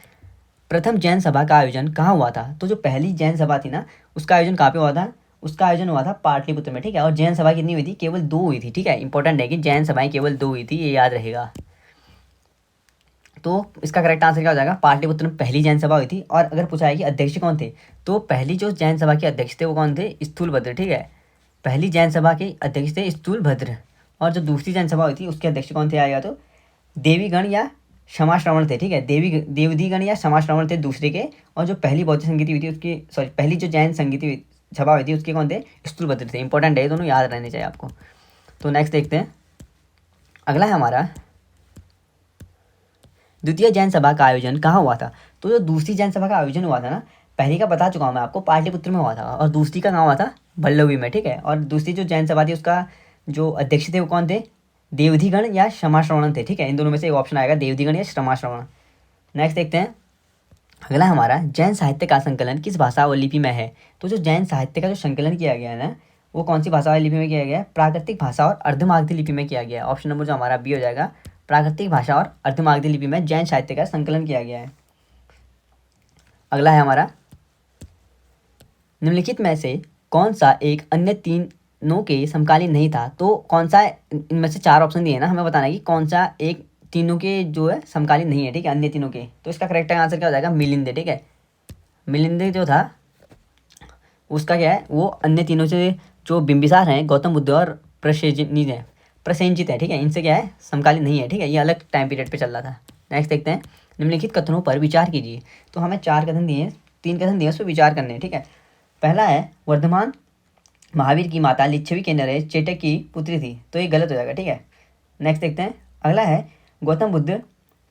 प्रथम जैन सभा का आयोजन कहाँ हुआ था? तो जो पहली जैन सभा थी ना, उसका आयोजन कहाँ पे हुआ था? उसका आयोजन हुआ था पाटलिपुत्र में, ठीक है। और जैन सभा कितनी हुई थी? केवल 2 हुई थी, ठीक है। इंपॉर्टेंट है कि जैन सभाएं केवल 2 हुई थी, ये याद रहेगा। तो इसका करेक्ट आंसर क्या हो जाएगा? पाटलिपुत्र में पहली जैन सभा हुई थी। और अगर पूछा है कि अध्यक्ष कौन थे, तो पहली जो जैन सभा के अध्यक्ष थे वो कौन थे? स्थूलभद्र, ठीक है। पहली जैन सभा के अध्यक्ष थे स्थूलभद्र। और जो दूसरी जैन सभा हुई थी उसके अध्यक्ष कौन थे? आएगा तो देवीगण या क्षमाश्रवण थे, ठीक है। देवदीगण या क्षमाश्रवण थे दूसरे के। और जो पहली बौद्ध संगीति हुई थी उसकी, सॉरी, पहली जो जैन संगीति सभा हुई थी उसके कौन थे? स्थूलभद्र थे। इंपॉर्टेंट है, ये दोनों याद रहने चाहिए आपको। तो नेक्स्ट देखते हैं, अगला है हमारा, द्वितीय जैन सभा का आयोजन कहाँ हुआ था? तो जो दूसरी जैन सभा का आयोजन हुआ था ना, पहली का बता चुका हूँ मैं आपको, पाटलिपुत्र में हुआ था। और दूसरी का कहाँ हुआ था? वल्लभी में, ठीक है। और दूसरी जो जैन सभा थी उसका जो अध्यक्ष थे वो कौन थे? देवधिगण या क्षमाश्रवण थे, ठीक है। इन दोनों में से एक ऑप्शन आएगा, देवधिगण या क्षमाश्रवण। नेक्स्ट देखते हैं, अगला हमारा, जैन साहित्य का संकलन किस भाषा और लिपि में है? तो जो जैन साहित्य का जो संकलन किया गया है ना, वो कौन सी भाषा और लिपि में किया गया है? प्राकृतिक भाषा और अर्धमागधी लिपि में किया गया है। ऑप्शन नंबर जो हमारा बी हो जाएगा, प्राकृतिक भाषा और अर्धमागधी लिपि में जैन साहित्य का संकलन किया गया है। अगला है हमारा, निम्नलिखित में से कौन सा एक अन्य तीनों के समकालीन नहीं था? तो कौन सा, इनमें से 4 ऑप्शन दिए ना, हमें बताना है कि कौन सा एक तीनों के जो है समकालीन नहीं है, ठीक है, अन्य तीनों के। तो इसका करेक्ट आंसर क्या हो जाएगा? मिलिंद, ठीक है। मिलिंद जो था उसका क्या है, वो अन्य तीनों से जो बिंबिसार हैं, गौतम बुद्ध और प्रसेनजित है, ठीक है, इनसे क्या है, समकालीन नहीं है, ठीक है। ये अलग टाइम पीरियड पे चल रहा था। नेक्स्ट देखते हैं, निम्नलिखित कथनों पर विचार कीजिए। तो हमें 4 कथन दिए, 3 कथन दिए, उस पर विचार करने हैं, ठीक है। पहला है, वर्धमान महावीर की माता लिच्छवी के नरेश चेटक की पुत्री थी, तो ये गलत हो जाएगा, ठीक है। नेक्स्ट देखते हैं, अगला है, गौतम बुद्ध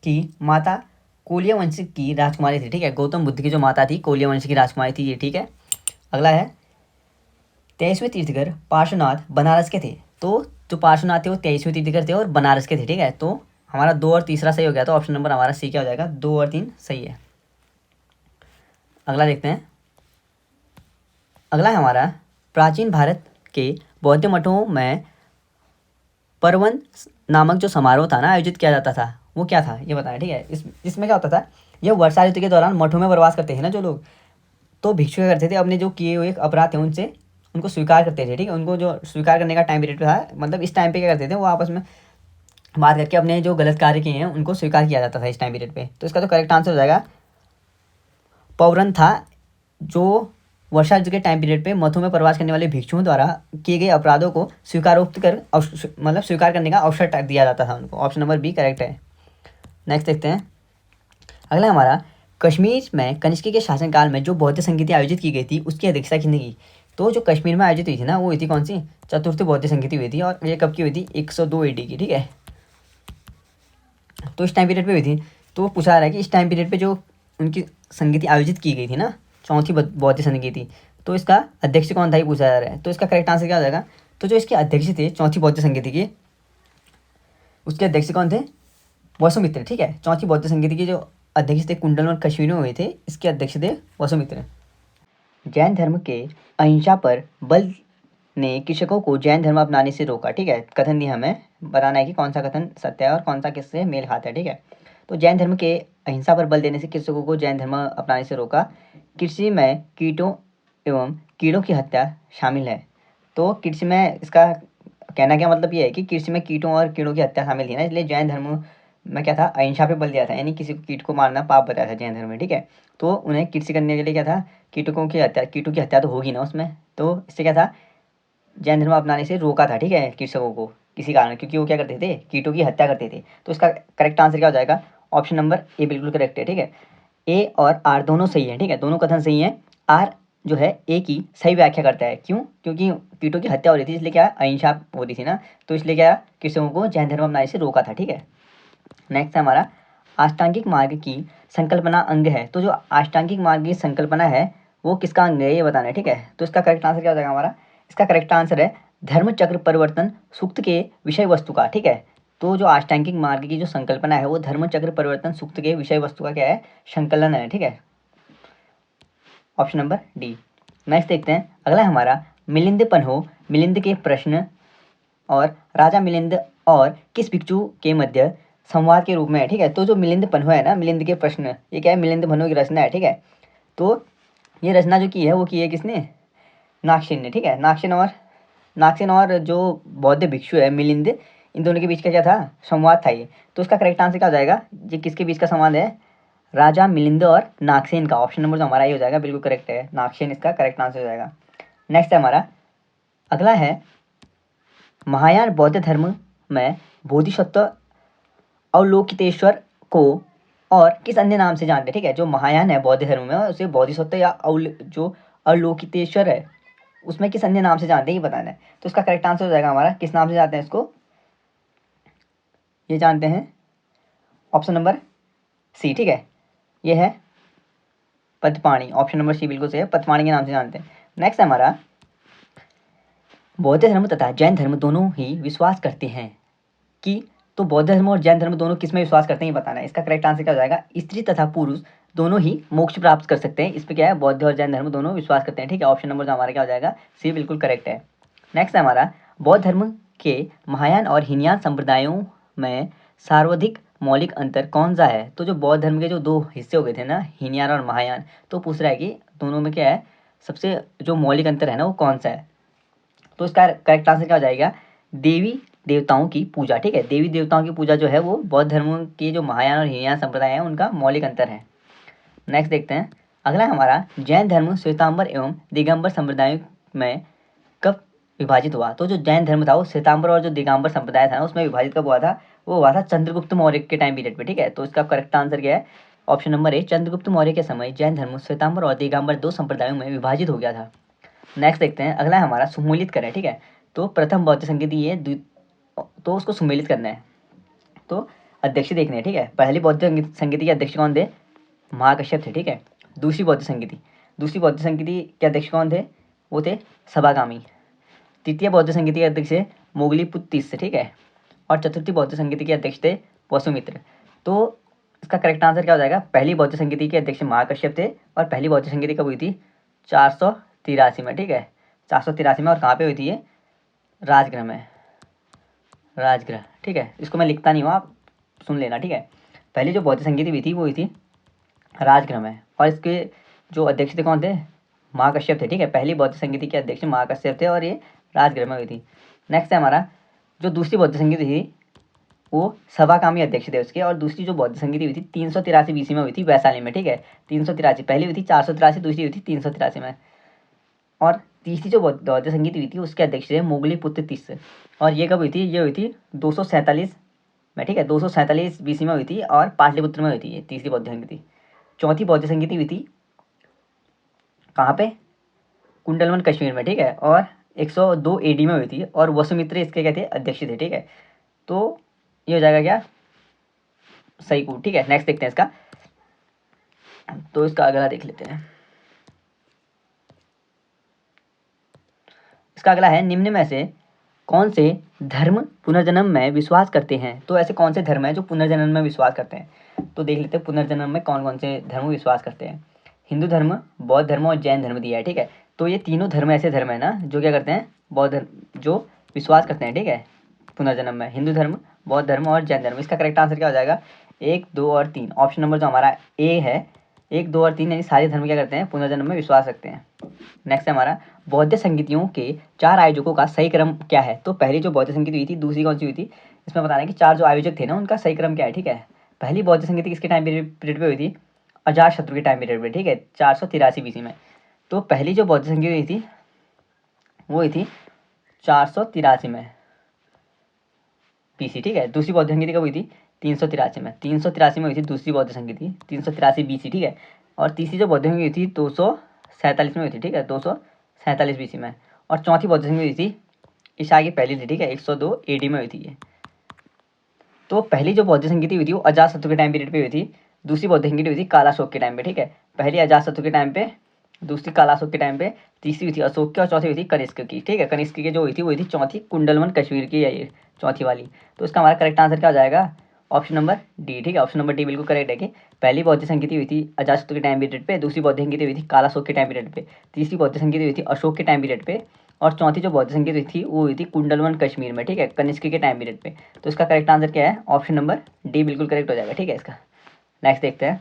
की माता कोलिया वंश की राजकुमारी थी, ठीक है। गौतम बुद्ध की जो माता थी कोलिया वंश की राजकुमारी थी, ये ठीक है। अगला है, 23वें तीर्थकर पार्श्वनाथ बनारस के थे। तो जो पार्श्वनाथ थे वो 23वें तीर्थकर थे और बनारस के थे, ठीक है। तो हमारा 2 और तीसरा सही हो गया, तो ऑप्शन नंबर हमारा सी क्या हो जाएगा? 2 और 3 सही है। अगला देखते हैं, अगला है हमारा, प्राचीन भारत के बौद्ध मठों में परवन नामक जो समारोह था ना, आयोजित किया जाता था, वो क्या था ये बताया, ठीक है। इसमें क्या होता था, यह वर्षा ऋतु के दौरान मठों में प्रवास करते थे ना जो लोग, तो भिक्षु क्या करते थे, अपने जो किए हुए अपराध थे उनसे उनको स्वीकार करते थे, ठीक है। उनको जो स्वीकार करने का टाइम पीरियड था, मतलब इस टाइम पे क्या करते थे, वो आपस में बात करके अपने जो गलत कार्य किए हैं उनको स्वीकार किया जाता था इस टाइम पीरियड पे। तो इसका जो करेक्ट आंसर हो जाएगा पौरन था, जो वर्षा ऋतु के टाइम पीरियड पे मठों में प्रवास करने वाले भिक्षुओं द्वारा किए गए अपराधों को स्वीकारोक्त कर मतलब स्वीकार करने का अवसर दिया जाता था उनको। ऑप्शन नंबर बी करेक्ट है। नेक्स्ट देखते हैं, अगला हमारा, कश्मीर में कनिष्क के शासनकाल में जो बौद्ध संगीति आयोजित की गई थी उसकी अध्यक्षता किसने की? तो जो कश्मीर में आयोजित हुई थी ना, वो हुई थी कौन सी? चतुर्थ बौद्ध संगीति हुई थी। और ये कब की हुई थी? 102 AD की, ठीक है। तो इस टाइम पीरियड पे हुई थी। तो पूछा जा रहा है कि इस टाइम पीरियड पे जो उनकी संगीति आयोजित की गई थी ना, चौथी बौद्ध संगीति, तो इसका अध्यक्ष कौन था ये पूछा जा रहा है। तो इसका करेक्ट आंसर क्या हो जाएगा? तो जो इसके अध्यक्ष थे चौथी बौद्ध संगीति के, उसके अध्यक्ष कौन थे? वसुमित्र, ठीक है। चौथी बौद्ध संगीति के जो अध्यक्ष थे कुंडल और कश्मीर में हुए थे, इसके अध्यक्ष थे वसुमित्र। जैन धर्म के अहिंसा पर बल ने कृषकों को जैन धर्म अपनाने से रोका, ठीक है। कथन दिया, हमें बताना है कि कौन सा कथन सत्य है और कौन सा किससे मेल खाता है, ठीक है। तो जैन धर्म के अहिंसा पर बल देने से कृषकों को जैन धर्म अपनाने से रोका। कृषि में कीटों एवं कीड़ों की हत्या शामिल है। तो कृषि में, इसका कहना क्या मतलब ये है कि कृषि में कीटों और कीड़ों की हत्या शामिल थी ना, इसलिए जैन धर्म में क्या था, अहिंसा पे बल दिया था, यानी किसी को कीट को मारना पाप बताया था जैन धर्म में, ठीक है। तो उन्हें कृषि करने के लिए क्या था, कीटों की हत्या तो होगी ना उसमें, तो इससे क्या था, जैन धर्म अपनाने से रोका था, ठीक है, कृषकों को किसी कारण, क्योंकि वो क्या करते थे, कीटों की हत्या करते थे। तो इसका करेक्ट आंसर क्या हो जाएगा? ऑप्शन नंबर ए बिल्कुल करेक्ट है, ठीक है। ए और आर दोनों सही है, ठीक है, दोनों कथन सही है। आर जो है ए की सही व्याख्या करता है, क्यों? क्योंकि कीटों की हत्या हो रही थी, इसलिए क्या, अहिंसा हो रही थी ना, तो इसलिए क्या, कृषकों को जैन धर्म अपनाने से रोका था, ठीक है। नेक्स्ट है हमारा, अष्टांगिक मार्ग की संकल्पना अंग है। तो जो अष्टांगिक मार्ग की संकल्पना है वो किसका अंग है ये बताना है, ठीक है। तो इसका करेक्ट आंसर क्या हो जाएगा हमारा? इसका करेक्ट आंसर है धर्म चक्र परिवर्तन सूक्त के विषय वस्तु का, ठीक है। तो जो अष्टांगिक मार्ग की जो संकल्पना है वो धर्म चक्र परिवर्तन सूक्त के विषय वस्तु का क्या है, संकलन है, ठीक है। Option number D. नेक्स्ट देखते हैं, अगला हमारा, मिलिंद पन्हो मिलिंद के प्रश्न और राजा मिलिंद और किस भिक्षु के मध्य संवाद के रूप में है, ठीक है। तो जो मिलिंद पन्हो है ना, मिलिंद के प्रश्न, ये क्या है, मिलिंद पन्हो की रचना है, ठीक है। तो ये रचना जो की है वो की है किसने, नागसेन ने, ठीक है। नागसेन और जो बौद्ध भिक्षु है मिलिंद, इन दोनों के बीच का क्या था, संवाद था ये। तो इसका करेक्ट आंसर क्या हो जाएगा, ये किसके बीच का संवाद है, राजा मिलिंद और नागसेन का। ऑप्शन नंबर जो हमारा ये हो जाएगा, बिल्कुल करेक्ट है, नागसेन इसका करेक्ट आंसर हो जाएगा। नेक्स्ट है हमारा, अगला है, महायान बौद्ध धर्म में बोधिसत्व अवलोकितेश्वर को और किस अन्य नाम से जानते हैं, ठीक है। जो महायान है बौद्ध धर्म में, उसे बोधिसत्व या जो अवलोकितेश्वर है उसमें किस अन्य नाम से जानते हैं ये बताना है। तो इसका करेक्ट आंसर हो जाएगा हमारा, किस नाम से जानते हैं इसको, ये जानते हैं ऑप्शन नंबर सी, ठीक है। ये है पद्मपाणि, ऑप्शन नंबर सी बिल्कुल सही है, पद्मपाणि के नाम से जानते हैं। नेक्स्ट है हमारा, बौद्ध धर्म तथा जैन धर्म दोनों ही विश्वास करते हैं कि, तो बौद्ध धर्म और जैन धर्म दोनों किस में विश्वास करते हैं ये बताना है। इसका करेक्ट आंसर क्या हो जाएगा, स्त्री तथा पुरुष दोनों ही मोक्ष प्राप्त कर सकते हैं। इस पर क्या है, बौद्ध और जैन धर्म दोनों विश्वास करते हैं, ठीक है। ऑप्शन नंबर जो हमारा क्या हो जाएगा, सी बिल्कुल करेक्ट है। नेक्स्ट है हमारा, बौद्ध धर्म के महायान और हीनयान संप्रदायों में सर्वाधिक मौलिक अंतर कौन सा है। तो जो बौद्ध धर्म के जो दो हिस्से हो गए थे ना, हीनयान और महायान, तो पूछ रहा है कि दोनों में क्या है, सबसे जो मौलिक अंतर है ना वो कौन सा है। तो इसका करेक्ट आंसर क्या हो जाएगा, देवी देवताओं की पूजा, ठीक है। देवी देवताओं की पूजा जो है वो बौद्ध धर्म के जो महायान और हीनयान संप्रदाय है उनका मौलिक अंतर है। नेक्स्ट देखते हैं, अगला हमारा, जैन धर्म श्वेतांबर एवं दिगंबर संप्रदायों में कब विभाजित हुआ। तो जो जैन धर्म था वो श्वेतांबर और जो दिगंबर संप्रदाय था उसमें विभाजित कब हुआ था, वो हुआ था चंद्रगुप्त मौर्य के टाइम पीरियड पे, ठीक है। तो इसका करेक्ट आंसर क्या है, option number A, Chandragupta Maurya के समय जैन धर्म श्वेतांबर और दिगंबर दो संप्रदायों में विभाजित हो गया था। नेक्स्ट देखते हैं, अगला हमारा, सुमेलित करें, ठीक है। तो प्रथम बौद्ध संगीति ये तो उसको सुमेलित करना है, तो अध्यक्ष देखने हैं, ठीक है। पहली बौद्ध संगीति के अध्यक्ष कौन थे, महाकश्यप थे, ठीक है। दूसरी बौद्ध संगीति के अध्यक्ष कौन थे, वो थे सभागामी। तृतीय बौद्ध संगीति के अध्यक्ष थे मोगलीपुत्तिस, ठीक है। और चतुर्थी बौद्ध संगीति के अध्यक्ष थे वसुमित्र। तो इसका करेक्ट आंसर क्या हो जाएगा, पहली बौद्ध संगीति के अध्यक्ष महाकश्यप थे और पहली बौद्ध संगीति कब हुई थी, 483 में, ठीक है। 483 में, और कहाँ पे हुई थी ये, राजगृह, ठीक है। इसको मैं लिखता नहीं हूँ, आप सुन लेना, ठीक है। पहली जो बौद्ध संगीति हुई थी वो हुई थी राजगृह में, और इसके जो अध्यक्ष थे कौन थे, महाकश्यप थे, ठीक है। पहली बौद्ध संगीति के अध्यक्ष महाकश्यप थे और ये राजगृह में हुई थी। नेक्स्ट है हमारा, जो दूसरी बौद्ध संगीति थी वो सभागामी अध्यक्ष थे उसके, और दूसरी जो बौद्ध संगीति हुई थी 383 BC में हुई थी वैशाली में, ठीक है। 383, पहली हुई थी 483, दूसरी हुई थी 383 में। और तीसरी जो बौद्ध संगीत हुई थी उसके अध्यक्ष थे मोगलीपुत्तिस, और ये कब हुई थी, ये हुई थी 247 में, ठीक है। 247 BC में हुई थी और पाटलिपुत्र में हुई थी ये तीसरी बौद्ध संगीति। चौथी बौद्ध संगीति हुई थी कहाँ पे, कुंडलवन कश्मीर में, ठीक है। और 102 AD में हुई थी, और वसुमित्र इसके क्या थे, अध्यक्ष थे, ठीक है। तो ये हो जाएगा क्या, सही को, ठीक है। नेक्स्ट देखते हैं इसका, तो इसका अगला देख लेते हैं। इसका अगला है, निम्न में से कौन से धर्म पुनर्जन्म में विश्वास करते हैं। तो ऐसे कौन से धर्म है जो पुनर्जन्म में विश्वास करते हैं, तो देख लेते हैं पुनर्जन्म में कौन कौन से धर्म विश्वास करते हैं। हिंदू धर्म, बौद्ध धर्म और जैन धर्म दिया है, ठीक है। तो ये तीनों धर्म ऐसे धर्म है ना जो क्या करते हैं, बौद्ध धर्म जो विश्वास करते हैं, ठीक है, पुनर्जन्म में। हिंदू धर्म, बौद्ध धर्म और जैन धर्म। इसका करेक्ट आंसर क्या हो जाएगा, 1, 2 और 3। ऑप्शन नंबर जो हमारा ए है, 1, 2 और 3, यानी सारे धर्म क्या करते हैं, पुनर्जन्म में विश्वास रखते हैं। नेक्स्ट है हमारा, बौद्ध संगीतियों के 4 आयोजकों का सही क्रम क्या है। तो पहली जो बौद्ध संगीति हुई थी, दूसरी कौन सी हुई थी, इसमें बताना है कि 4 जो आयोजक थे ना उनका सही क्रम क्या है, ठीक है। पहली बौद्ध संगीति किसके टाइम पीरियड पे हुई थी, अजातशत्रु के टाइम पीरियड पे, ठीक है, 483 BC में। तो पहली जो बौद्ध संगीति हुई थी वो हुई थी 483 में BC, ठीक है। दूसरी बौद्ध संगीति कब हुई थी, 383 में। 383 में हुई थी दूसरी बौद्ध संगीति, 383 BC, ठीक है। और तीसरी जो बौद्ध संगीति हुई थी 247 में हुई थी, ठीक है, 247 BC में। और चौथी बौद्ध संगीति हुई थी ईसा की पहली थी, ठीक है, 102 AD में हुई थी ये। तो पहली जो बौद्ध संगीति हुई थी वो अजातशत्रु के टाइम पीरियड पे हुई थी। दूसरी बौद्ध संगीति हुई थी कालाशोक के टाइम पे, ठीक है। पहली अजातशत्रु के टाइम पे, दूसरी कालाशोक के टाइम पे, तीसरी हुई थी अशोक की, और चौथी हुई थी कनिष्क की, ठीक है। कनिष्क की जो हुई थी वो हुई थी चौथी कुंडलवन कश्मीर की है ये चौथी वाली। तो इसका हमारा करेक्ट आंसर क्या हो जाएगा, ऑप्शन नंबर डी, ठीक है। ऑप्शन नंबर डी बिल्कुल करेक्ट है कि पहली बौद्ध संगीति हुई थी अजातशत्रु के टाइम पीरियड पे, दूसरी बौद्ध संगीति हुई थी कालाशोक के टाइम पीरियड पे, तीसरी बौद्ध संगीति हुई थी अशोक के टाइम पीरियड पे, और चौथी जो बौद्ध संगीत हुई थी वो हुई थी कुंडलवन कश्मीर में, ठीक है, कनिष्क के टाइम पीरियड पे। तो इसका करेक्ट आंसर क्या है? ऑप्शन नंबर डी बिल्कुल करेक्ट हो जाएगा, ठीक है इसका। नेक्स्ट देखते हैं,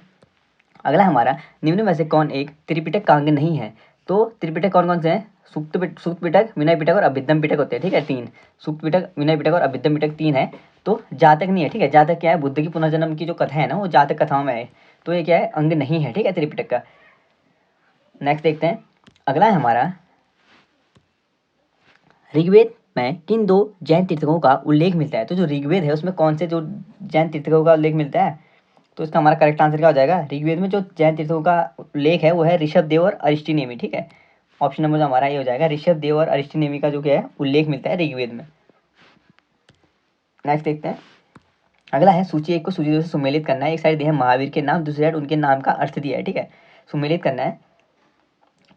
अगला हमारा, निम्न में से कौन एक त्रिपिटक का अंग नहीं है? तो त्रिपिटक कौन कौन से हैं? सूक्त पिटक, विनय पिटक और अभिधम पिटक होते हैं, ठीक है, तीन। सूक्त पिटक, विनय पिटक और अभिधम पिटक तीन है। तो जातक नहीं है, ठीक है, जातक क्या है? बुद्ध की पुनर्जन्म की जो कथा है ना, वो जातक कथाओं में है, तो ये क्या है? अंग नहीं है, ठीक है, त्रिपिटक का। नेक्स्ट देखते हैं, अगला है हमारा, ऋग्वेद में किन दो जैन तीर्थकों का उल्लेख मिलता है? तो जो ऋग्वेद है उसमें कौन से जो जैन तीर्थकों का उल्लेख मिलता है? तो इसका हमारा करेक्ट आंसर क्या हो जाएगा? ऋग्वेद में जो जैन तीर्थकों का उल्लेख है वो है ऋषभ देव और अरिष्टी नेमी, ठीक है। ऑप्शन नंबर जो हमारा ये हो जाएगा, ऋषभ देव और अरिष्टी नेमी का जो क्या है उल्लेख मिलता है ऋग्वेद में। नेक्स्ट देखते हैं, अगला है, सूची एक को सूची दो से सुमेलित करना है। एक साइड दिया है महावीर के नाम, दूसरी साइड उनके नाम का अर्थ दिया है, ठीक है, सुमेलित करना है।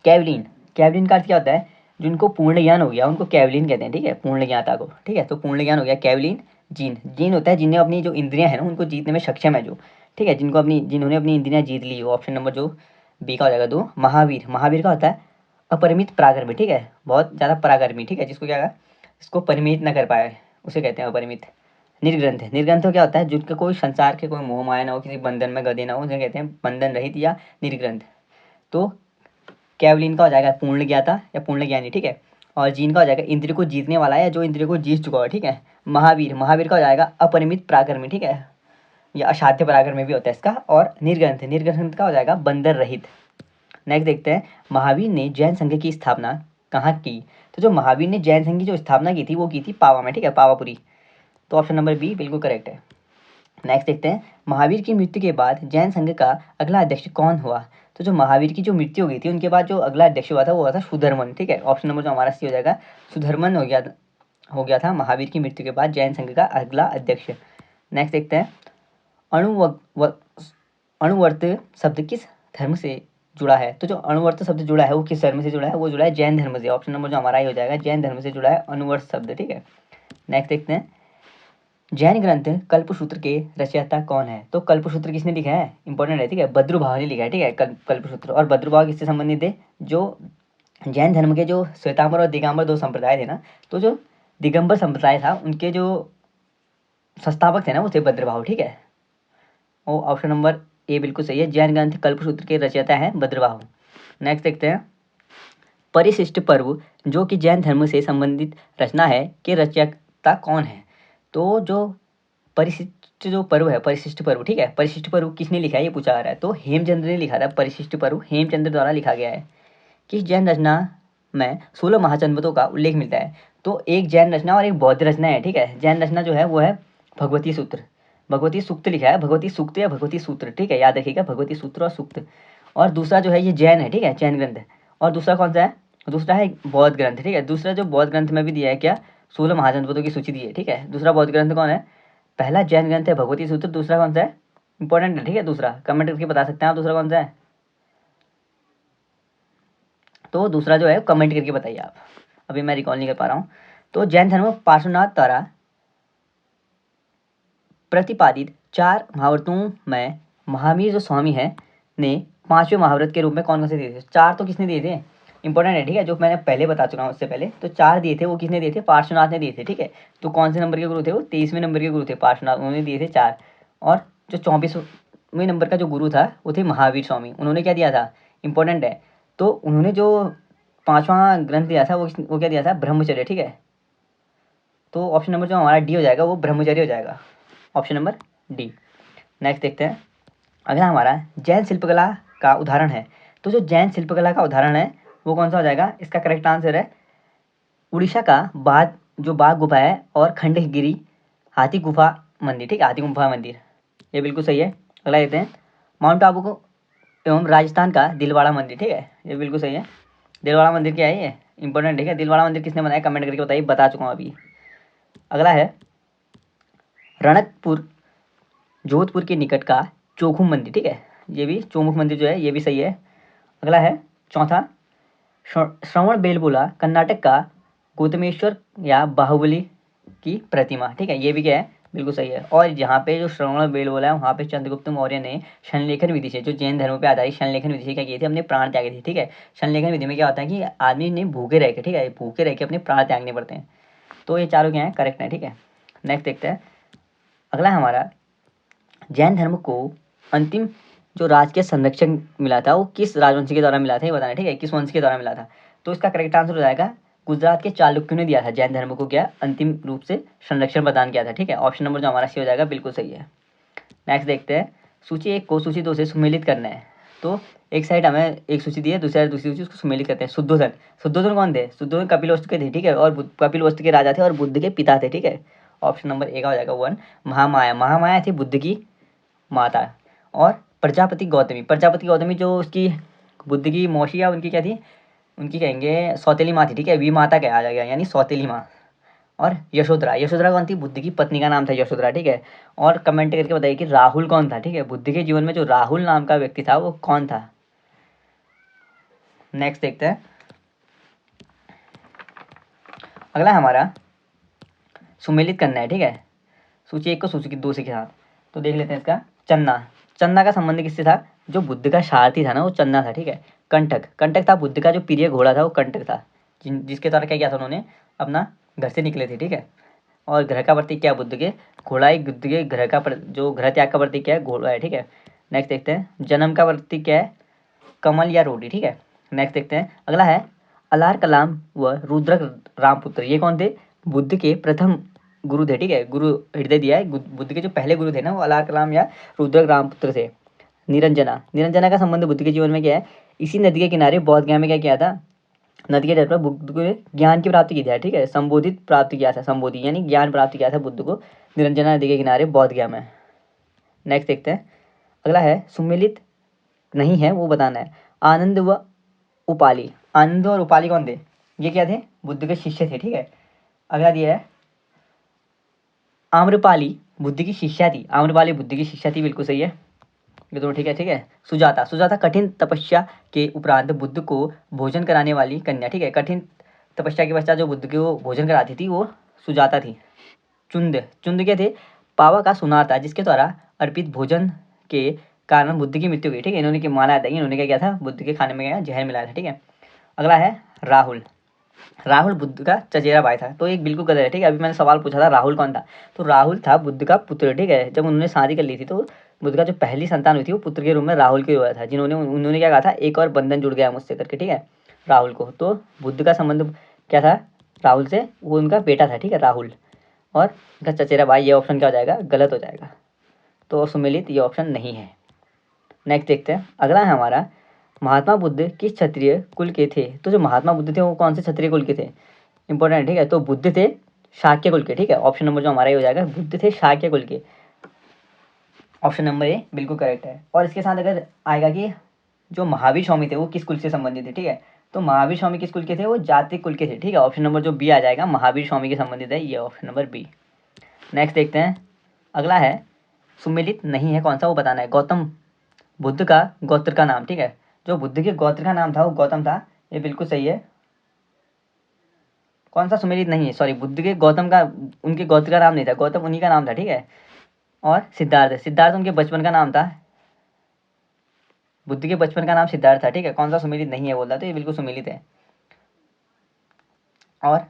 कैवलिन, कैवलिन का अर्थ क्या होता है? जिनको पूर्ण ज्ञान हो गया उनको कैवलिन कहते हैं, ठीक है, पूर्ण ज्ञाता को, ठीक है। तो पूर्ण ज्ञान हो गया कैवलिन। जीन, जीन होता है जिन्हें अपनी जो इंद्रियां है ना उनको जीतने में सक्षम है जो, ठीक है, जिन्होंने अपनी इंद्रियां जीत ली हो। ऑप्शन नंबर जो बी का हो जाएगा दो। महावीर, महावीर का होता है अपरिमित पराक्रमी, ठीक है, बहुत ज़्यादा पराक्रमी, ठीक है, जिसको क्या, इसको परिमित न कर पाए उसे कहते हैं अपरिमित। निर्ग्रंथ, निर्ग्रंथ क्या होता है? जिनका कोई संसार के कोई मोह माया ना हो, किसी बंधन में गधे ना हो, उन्हें कहते हैं बंधन रहित या निर्ग्रंथ। तो कैवलिन का हो जाएगा पूर्ण ज्ञाता या पूर्ण ज्ञानी, ठीक है। और जीन का हो जाएगा इंद्रिय को जीतने वाला या जो इंद्रिय को जीत चुका हो, ठीक है। महावीर, महावीर का हो जाएगा अपरिमित पराक्रमी, ठीक है, या असाध्य पराक्रमी भी होता है इसका। और निर्ग्रंथ, निर्ग्रंथ का हो जाएगा बंधन रहित। नेक्स्ट देखते हैं, महावीर ने जैन संघ की स्थापना कहाँ की? तो जो महावीर ने जैन संघ की जो स्थापना की थी वो की थी पावा में, ठीक है, पावापुरी। तो ऑप्शन नंबर बी बिल्कुल करेक्ट है। नेक्स्ट देखते हैं, महावीर की मृत्यु के बाद जैन संघ का अगला अध्यक्ष कौन हुआ? तो जो महावीर की जो मृत्यु हो गई थी उनके बाद जो अगला अध्यक्ष हुआ था वो हुआ था सुधर्मन, ठीक है। ऑप्शन नंबर जो हमारा सी हो जाएगा, सुधर्मन हो गया था महावीर की मृत्यु के बाद जैन संघ का अगला अध्यक्ष। नेक्स्ट देखते हैं, अणुवर्त शब्द किस धर्म से जुड़ा है? तो जो अणुवर्त शब्द जुड़ा है वो किस धर्म से जुड़ा है? वो जुड़ा है जैन धर्म से। ऑप्शन नंबर जो हमारा ही हो जाएगा, जैन धर्म से जुड़ा है अणुवर्त शब्द, ठीक है। नेक्स्ट देखते हैं, जैन ग्रंथ कल्पसूत्र के रचयिता कौन है? तो कल्पसूत्र किसने लिखा है? इंपॉर्टेंट है, ठीक है, भद्रुभाव ने लिखा है, ठीक है, कल्पसूत्र। और भद्रुभाव किससे संबंधित है? जो जैन धर्म के जो श्वेतांबर और दिगंबर दो संप्रदाय थे ना, तो जो दिगंबर संप्रदाय था उनके जो संस्थापक थे ना वो थे भद्रभाव, ठीक है। और ऑप्शन नंबर ए बिल्कुल सही है, जैन ग्रंथ कल्पसूत्र के रचयिता हैं भद्रभाव। नेक्स्ट देखते हैं, परिशिष्ट पर्व जो कि जैन धर्म से संबंधित रचना है के रचयिता कौन है? तो जो परिशिष्ट जो पर्व है, परिशिष्ट पर्व, ठीक है, परिशिष्ट पर्व किसने लिखा है ये पूछा जा रहा है। तो हेमचंद्र ने लिखा था परिशिष्ट पर्व, हेमचंद्र द्वारा लिखा गया है। किस जैन रचना में 16 महाचंद्रमतों का उल्लेख मिलता है? तो एक जैन रचना और एक बौद्ध रचना है, ठीक है। जैन रचना जो है वो है भगवती सूत्र, भगवती सूक्त लिखा है, भगवती सूक्त या भगवती सूत्र, ठीक है, याद रखिएगा, भगवती सूत्र और सूक्त। और दूसरा जो है ये जैन है, ठीक है, जैन ग्रंथ। और दूसरा कौन सा है? दूसरा है बौद्ध ग्रंथ, ठीक है। दूसरा जो बौद्ध ग्रंथ में भी दिया है क्या, 16 महाचंद्रमतों की सूची दी है, ठीक है। दूसरा बौद्ध ग्रंथ कौन है? पहला जैन ग्रंथ है भगवती सूत्र, दूसरा कौन सा है? इंपॉर्टेंट है, ठीक है, दूसरा कमेंट करके बता सकते हैं आप दूसरा कौन सा है। तो दूसरा जो है कमेंट करके बताइए आप, अभी मैं रिकॉल नहीं कर पा रहा हूँ। तो जैन धर्म पार्श्वनाथ द्वारा प्रतिपादित 4 महाव्रतों में महावीर जो स्वामी है ने 5वें महाव्रत के रूप में कौन कौन से दिए थे? 4 तो किसने दिए थे? इंपॉर्टेंट है, ठीक है, जो मैंने पहले बता चुका हूँ उससे पहले। तो 4 दिए थे, वो किसने दिए थे? पार्श्वनाथ ने दिए थे, ठीक है। तो कौन से नंबर के गुरु थे वो? 23वें नंबर के गुरु थे पार्श्वनाथ, उन्होंने दिए थे 4। और जो 24वें नंबर का जो गुरु था वो थे महावीर स्वामी, उन्होंने क्या दिया था? इंपॉर्टेंट है, तो उन्होंने जो 5वां ग्रंथ दिया था वो क्या दिया था? ब्रह्मचर्य, ठीक है। तो ऑप्शन नंबर जो हमारा डी हो जाएगा वो ब्रह्मचर्य हो जाएगा, ऑप्शन नंबर डी। नेक्स्ट देखते हैं, अगला हमारा जैन शिल्पकला का उदाहरण है। तो जो जैन शिल्पकला का उदाहरण है वो कौन सा हो जाएगा? इसका करेक्ट आंसर है उड़ीसा का बाघ गुफा है और खंडगिरी हाथी गुफा मंदिर, ठीक है, हाथी गुफा मंदिर, ये बिल्कुल सही है। अगला देखते हैं, माउंट आबू को एवं राजस्थान का दिलवाड़ा मंदिर, ठीक है, ये बिल्कुल सही है। दिलवाड़ा मंदिर क्या है? ये इंपॉर्टेंट है। दिलवाड़ा मंदिर किसने बनाया? कमेंट करके बताइए, बता चुका हूँ अभी। अगला है रणकपुर जोधपुर के निकट का चोखुम मंदिर, ठीक है, ये भी चौमुख मंदिर जो है ये भी सही है। अगला है चौथा श्रवण बेलगोला कर्नाटक का गौतमेश्वर या बाहुबली की प्रतिमा, ठीक है, ये भी क्या है? बिल्कुल सही है। और यहाँ पे जो श्रवण बेलगोला है वहाँ पे चंद्रगुप्त मौर्य ने शनलेखन विधि से, जो जैन धर्म पे आधारित शनलेखन विधि से क्या किए थे, अपने प्राण त्यागे थे। ठीक है, शनलेखन विधि में क्या होता है कि आदमी ने भूखे रह के, ठीक है, भूखे रह के अपने प्राण त्यागने पड़ते हैं। तो ये चारों क्या है, करेक्ट है। ठीक है, नेक्स्ट देखते हैं। अगला है हमारा, जैन धर्म को अंतिम जो राजकीय संरक्षण मिला था वो किस राजवंश के द्वारा मिला था, ये बताना है। ठीक है, किस वंश के द्वारा मिला था। तो इसका करेक्ट आंसर हो जाएगा गुजरात के चालुक्यों ने दिया था जैन धर्म को, क्या अंतिम रूप से संरक्षण प्रदान किया था। ठीक है, ऑप्शन नंबर जो हमारा सी हो जाएगा, बिल्कुल सही है। नेक्स्ट देखते हैं, सूची 1 को सूची 2 से सुमेलित करना है। तो एक साइड हमें एक सूची दी है, दूसरी साइड दूसरी सूची, उसको सुमेलित करते हैं। शुद्धोधन, शुद्धोधन कौन थे, शुद्धोधन कपिल वस्तु के थे। ठीक है, और कपिल वस्तु के राजा थे और बुद्ध के पिता थे। ठीक है, ऑप्शन नंबर ए का हो जाएगा 1। महामाया, महामाया थी बुद्ध की माता। और प्रजापति गौतमी, प्रजापति गौतमी जो उसकी बुद्ध की मौसी या उनकी क्या थी, उनकी कहेंगे सौतेली माँ थी। ठीक है, वी माता कहा जाएगा, यानी सौतेली माँ। और यशोधरा, यशोधरा कौन थी, बुद्ध की पत्नी का नाम था यशोधरा। ठीक है, और कमेंट करके बताइए कि राहुल कौन था। ठीक है, बुद्ध के जीवन में जो राहुल नाम का व्यक्ति था वो कौन था। नेक्स्ट देखते हैं। अगला हमारा सुमेलित करना है। ठीक है, सूची 1 को सूची 2 से के साथ। तो देख लेते हैं इसका। चन्ना, चन्ना का संबंध किससे था, जो बुद्ध का सारथी था ना वो चन्ना था। ठीक है, कंटक, कंटक था बुद्ध का जो प्रिय घोड़ा था वो कंटक था, जिसके द्वारा क्या किया था उन्होंने, अपना घर से निकले थे। ठीक है, और ग्रह का प्रतीक क्या है, बुद्ध के घोड़ा ही, बुद्ध के ग्रह का जो ग्रह त्याग का प्रतीक क्या है, घोड़ा है। ठीक है, नेक्स्ट देखते हैं। जन्म का प्रतीक क्या है, कमल या रोटी। ठीक है, नेक्स्ट देखते हैं। अगला है, अलार कलाम व रुद्रक रामपुत्र, ये कौन थे, बुद्ध के प्रथम गुरु थे। ठीक है, गुरु हृदय दिया है, बुद्ध के जो पहले गुरु थे ना वो अलार कलाम या रुद्रक रामपुत्र थे। निरंजना, निरंजना का संबंध बुद्ध के जीवन में क्या है, इसी नदी के किनारे बौद्ध गया में क्या किया था, नदी के तट पर बुद्ध को ज्ञान की प्राप्ति की थी। ठीक है, संबोधित प्राप्त किया था, संबोधि यानी ज्ञान प्राप्त किया था बुद्ध को निरंजना नदी के किनारे बौद्ध गया में। नेक्स्ट देखते हैं। अगला है, सुमेलित नहीं है वो बताना है। आनंद व उपाली, आनंद और उपाली कौन थे, ये क्या थे, बुद्ध के शिष्य थे। ठीक है, अगला दिया है, आम्रपाली बुद्ध की शिष्या थी, आम्रपाली बुद्ध की शिष्या थी, बिल्कुल सही है, ये तो ठीक है। ठीक है, सुजाता, सुजाता कठिन तपस्या के उपरांत बुद्ध को भोजन कराने वाली कन्या। ठीक है, कठिन तपस्या के पश्चात जो बुद्ध को भोजन कराती थी वो सुजाता थी। चुंद, चुंद क्या थे, पावा का सुनार था जिसके द्वारा अर्पित भोजन के कारण बुद्ध की मृत्यु हुई। ठीक है, इन्होंने की माना जाता है कि इन्होंने क्या किया था, बुद्ध के खाने में क्या जहर मिलाया था। ठीक है, अगला है राहुल, राहुल बुद्ध का चचेरा भाई था, तो एक बिल्कुल गलत है। ठीक है, अभी मैंने सवाल पूछा था राहुल कौन था, तो राहुल था बुद्ध का पुत्र। ठीक है, जब उन्होंने शादी कर ली थी तो बुद्ध का जो पहली संतान हुई थी वो पुत्र के रूप में राहुल के हुआ था, जिन्होंने उन्होंने क्या कहा था, एक और बंधन जुड़ गया मुझसे करके। ठीक है, राहुल को, तो बुद्ध का संबंध क्या था राहुल से, वो उनका बेटा था। ठीक है, राहुल, और उनका चचेरा भाई, ये ऑप्शन क्या हो जाएगा, गलत हो जाएगा। तो सुमेलित ये ऑप्शन नहीं है। नेक्स्ट देखते हैं। अगला है हमारा, महात्मा बुद्ध किस क्षत्रिय कुल के थे, तो जो महात्मा बुद्ध थे वो कौन से क्षत्रिय कुल के थे, इंपॉर्टेंट है। ठीक है, तो बुद्ध थे शाक्य कुल के। ठीक है, ऑप्शन नंबर जो हमारा ये हो जाएगा, बुद्ध थे शाक्य कुल के, ऑप्शन नंबर ए बिल्कुल करेक्ट है। और इसके साथ अगर आएगा कि जो महावीर स्वामी थे वो किस कुल से संबंधित थे, ठीक है, तो महावीर स्वामी किस कुल के थे, वो जाति कुल के थे। ठीक है, ऑप्शन नंबर जो बी आ जाएगा, महावीर स्वामी के संबंधित है, ये ऑप्शन नंबर बी। नेक्स्ट देखते हैं। अगला है, सुमेलित नहीं है कौन सा वो बताना है। गौतम बुद्ध का गोत्र का नाम, ठीक है, जो बुद्ध के गोत्र का नाम था वो गौतम था, ये बिल्कुल सही है। कौन सा सुमेलित नहीं है, सॉरी, बुद्ध के गौतम का, उनके गोत्र का नाम नहीं था, गौतम उन्हीं का नाम था। ठीक है, और सिद्धार्थ, सिद्धार्थ उनके बचपन का नाम था, बुद्ध के बचपन का नाम सिद्धार्थ था। ठीक है, कौन सा सुमेलित नहीं है बोल रहा, तो ये बिल्कुल सुमेलित है। और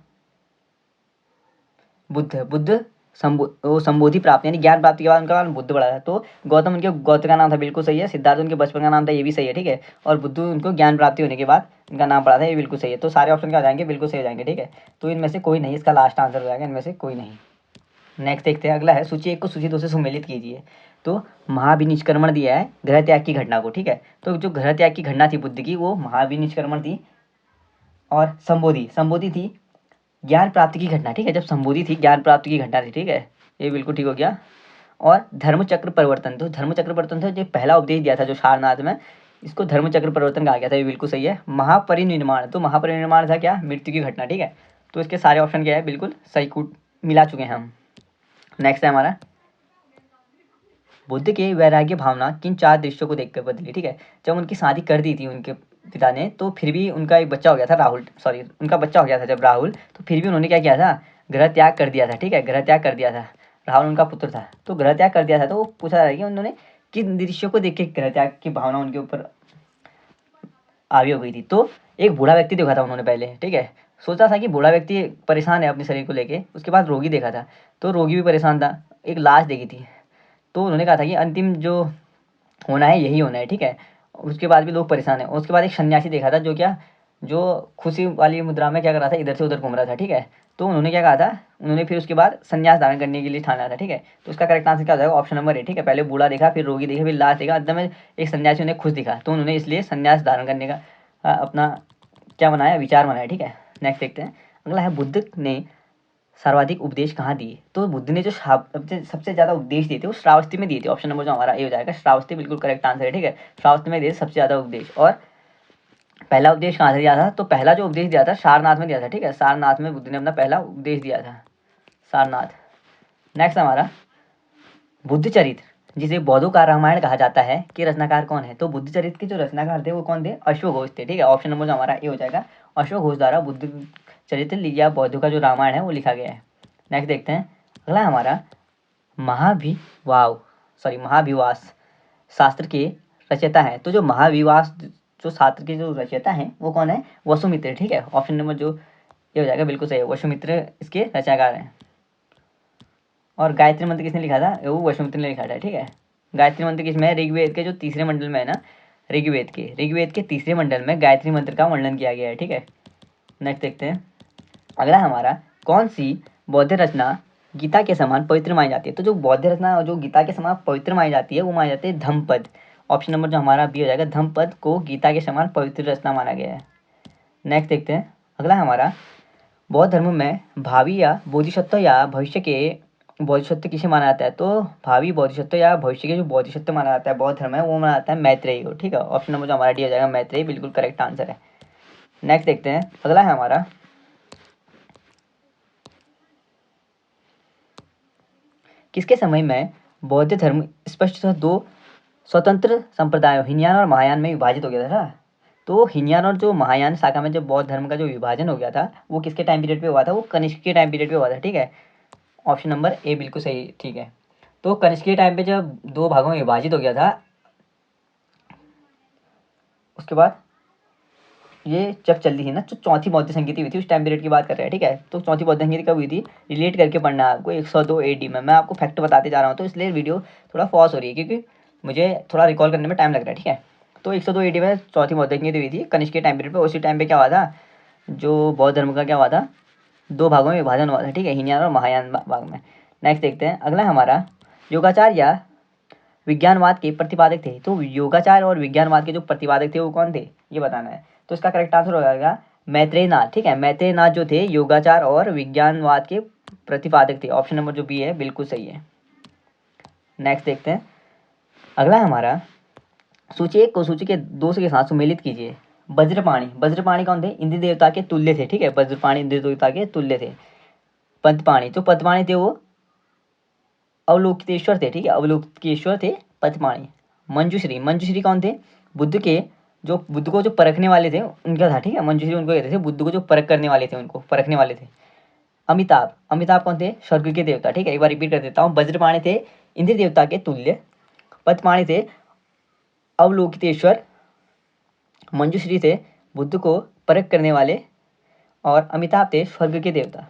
बुद्ध, बुद्ध संबोधि प्राप्त यानी ज्ञान प्राप्ति के बाद उनका नाम बुद्ध पड़ा था, तो गौतम उनके गोत्र का नाम था, बिल्कुल सही है। सिद्धार्थ उनके बचपन का नाम था, ये भी सही है। ठीक है, और बुद्ध उनको ज्ञान प्राप्ति होने के बाद उनका नाम पड़ा था, ये बिल्कुल सही है। तो सारे ऑप्शन क्या हो जाएंगे, बिल्कुल सही हो जाएंगे। ठीक है, तो इनमें से कोई नहीं, इसका लास्ट आंसर हो जाएगा इनमें से कोई नहीं। नेक्स्ट देखते हैं। अगला है, सूची 1 को सूची 2 से सुमेलित कीजिए। तो महाविनिष्क्रमण दिया है ग्रह त्याग की घटना को। ठीक है, तो जो ग्रह त्याग की घटना थी बुद्ध की वो महाविनिष्क्रमण थी, और संबोधि, संबोधि थी ज्ञान प्राप्ति की घटना। ठीक है, जब संबोधि थी ज्ञान प्राप्ति की घटना थी। ठीक है, ये बिल्कुल ठीक हो गया। और धर्मचक्र परिवर्तन, तो धर्मचक्र परिवर्तन था जो पहला उपदेश दिया था जो सारनाथ में, इसको धर्मचक्र परिवर्तन कहा गया था, ये बिल्कुल सही है। महापरिनिर्माण, तो महापरिनिर्माण था क्या, मृत्यु की घटना। ठीक है, तो इसके सारे ऑप्शन क्या है, बिल्कुल सही कूट मिला चुके हैं हम। नेक्स्ट है हमारा, बुद्ध के वैराग्य भावना किन 4 दृश्यों को देखकर बदली। ठीक है, जब उनकी शादी कर दी थी उनके पिता ने, तो फिर भी उनका एक बच्चा हो गया था राहुल, सॉरी उनका बच्चा हो गया था जब राहुल, तो फिर भी उन्होंने क्या किया था, ग्रह त्याग कर दिया था। ठीक है, ग्रह त्याग कर दिया था रावण उनका पुत्र था, तो गृह त्याग कर दिया था। तो वो पूछा जा रहा है कि उन्होंने किन दृश्यों को देख के गृह त्याग की भावना उनके ऊपर हावी हो गई थी। तो एक बूढ़ा व्यक्ति देखा था उन्होंने पहले, ठीक है। सोचा था कि बूढ़ा व्यक्ति परेशान है अपने शरीर को लेके। उसके बाद रोगी देखा था, तो रोगी भी परेशान था। एक लाश देखी थी, तो उन्होंने कहा था कि अंतिम जो होना है यही होना है, ठीक है। उसके बाद भी लोग परेशान हैं। उसके बाद एक सन्यासी देखा था, जो क्या, जो खुशी वाली मुद्रा में क्या कर रहा था, इधर से उधर घूम रहा था, ठीक है। तो उन्होंने क्या कहा था, उन्होंने फिर उसके बाद संन्यास धारण करने के लिए ठाना था, ठीक है। तो उसका करेक्ट आंसर क्या हो जाएगा, ऑप्शन नंबर ए, ठीक है। पहले बूढ़ा देखा, फिर रोगी देखा, फिर लाश देखा, अंत में एक सन्यासी उन्हें खुश दिखा, तो उन्होंने इसलिए संन्यास धारण करने का अपना क्या बनाया, विचार बनाया, ठीक है। नेक्स्ट देखते हैं। अगला है, बुद्ध ने सर्वाधिक उपदेश कहाँ दिए। तो बुद्ध ने जो सबसे ज़्यादा उपदेश दिए थे वो श्रावस्ती में दिए थे। ऑप्शन नंबर जो हमारा ए हो जाएगा, श्रावस्ती बिल्कुल करेक्ट आंसर है, ठीक है। श्रावस्ती में दिए सबसे ज़्यादा उपदेश। और पहला उपदेश कहाँ से दिया था, तो पहला जो उपदेश दिया था सारनाथ में दिया था, ठीक है। सारनाथ में बुद्ध ने अपना पहला उपदेश दिया था, सारनाथ। नेक्स्ट हमारा, बुद्ध चरित्र जिसे बौद्धों का रामायण कहा जाता है, कि रचनाकार कौन है। तो बुद्ध चरित्र के जो रचनाकार थे वो कौन थे, अश्वघोष थे, ठीक है। ऑप्शन नंबर जो हमारा ए हो जाएगा, अश्वघोष द्वारा बुद्ध चरित्र या बौद्धों का जो रामायण है वो लिखा गया है। नेक्स्ट देखते हैं। अगला हमारा, महाभिवास शास्त्र के रचयिता हैं। तो जो महाविवास जो शास्त्र के जो रचयिता हैं वो कौन है, वसुमित्र, ठीक है। ऑप्शन नंबर जो ये हो जाएगा बिल्कुल सही है, वसुमित्र इसके रचनाकार हैं। और गायत्री मंत्र किसने लिखा था, वो वसुमित्र ने लिखा था, ठीक है। गायत्री मंत्र किसमें है, ऋग्वेद के जो तीसरे मंडल में है ना, ऋग्वेद के तीसरे मंडल में गायत्री मंत्र का वर्णन किया गया है, ठीक है। नेक्स्ट देखते हैं। अगला हमारा, कौन सी बौद्ध रचना गीता के समान पवित्र मानी जाती है। तो जो बौद्ध रचना जो गीता के समान पवित्र मानी जाती है वो मानी जाती है धम्मपद। ऑप्शन नंबर जो हमारा बी हो जाएगा, धम्मपद को गीता के समान पवित्र रचना माना गया है। नेक्स्ट देखते हैं। अगला हमारा, बौद्ध धर्म में भावी या बोधिसत्व या भविष्य के बोधिसत्व किसे माना जाता है। तो भावी बोधिसत्व या भविष्य के जो बोधिसत्व माना जाता है बौद्ध धर्म में, वो माना जाता है मैत्रेयी को, ठीक है। ऑप्शन नंबर जो हमारा डी हो जाएगा, मैत्रेयी बिल्कुल करेक्ट आंसर है। नेक्स्ट देखते हैं। अगला है हमारा, किसके समय में बौद्ध धर्म स्पष्टतः दो स्वतंत्र संप्रदायों हीनयान और महायान में विभाजित हो गया था। तो हीनयान और जो महायान शाखा में जब बौद्ध धर्म का जो विभाजन हो गया था वो किसके टाइम पीरियड पे हुआ था, वो कनिष्क के टाइम पीरियड पे हुआ था, ठीक है। ऑप्शन नंबर ए बिल्कुल सही, ठीक है। तो कनिष्क के टाइम पे जब दो भागों में विभाजित हो गया था, उसके बाद ये जब चलती थी ना, जो चौथी बौद्ध संगीति हुई थी उस टाइम पीरियड की बात कर रहे हैं, ठीक है। तो चौथी बौद्ध संगीति कब हुई थी, रिलेट करके पढ़ना है आपको 102 AD में। मैं आपको फैक्ट बताते जा रहा हूँ, तो इसलिए वीडियो थोड़ा फॉस हो रही है क्योंकि मुझे थोड़ा रिकॉल करने में टाइम लग रहा है, ठीक है। तो 102 AD में चौथी बौद्ध संगीति हुई थी कनिष्क के टाइम पीरियड पर। उसी टाइम पे क्या हुआ था, जो बौद्ध धर्म का क्या हुआ था, दो भागों में विभाजन हुआ था, ठीक है, हीनयान और महायान भाग में। नेक्स्ट देखते हैं। अगला हमारा, योगाचार या विज्ञानवाद के प्रतिपादक थे। तो योगाचार और विज्ञानवाद के जो प्रतिपादक थे वो कौन थे, ये बताना है। तो इसका करेक्ट आंसर हो जाएगा मैत्रेयनाथ, ठीक है। मैत्रेयनाथ जो थे योगाचार और विज्ञानवाद के प्रतिपादक थे। ऑप्शन नंबर जो बी है बिल्कुल सही है। नेक्स्ट देखते हैं। अगला हमारा, सूची एक को सूची के दो के साथ सुमेलित कीजिए। वज्रपाणी कौन थे, इंद्र देवता के तुल्य थे, ठीक है। वज्रपाणी इंद्र देवता के तुल्य थे। पद्मपाणी, तो पद्मपाणी थे वो अवलोकितेश्वर थे, ठीक है, अवलोकितेश्वर थे पद्मपाणी। मंजुश्री कौन थे, बुद्ध के जो बुद्ध को जो परखने वाले थे उनका था, ठीक है। मंजुश्री उनको कहते थे, बुद्ध को जो परख करने वाले थे उनको परखने वाले थे। अमिताभ कौन थे, स्वर्ग के देवता, ठीक है। एक बार रिपीट कर देता हूँ। वज्रपाणी थे इंद्र देवता के तुल्य, पद्मपाणी थे अवलोकितेश्वर, मंजुश्री थे बुद्ध को परख करने वाले, और अमिताभ थे स्वर्ग के देवता।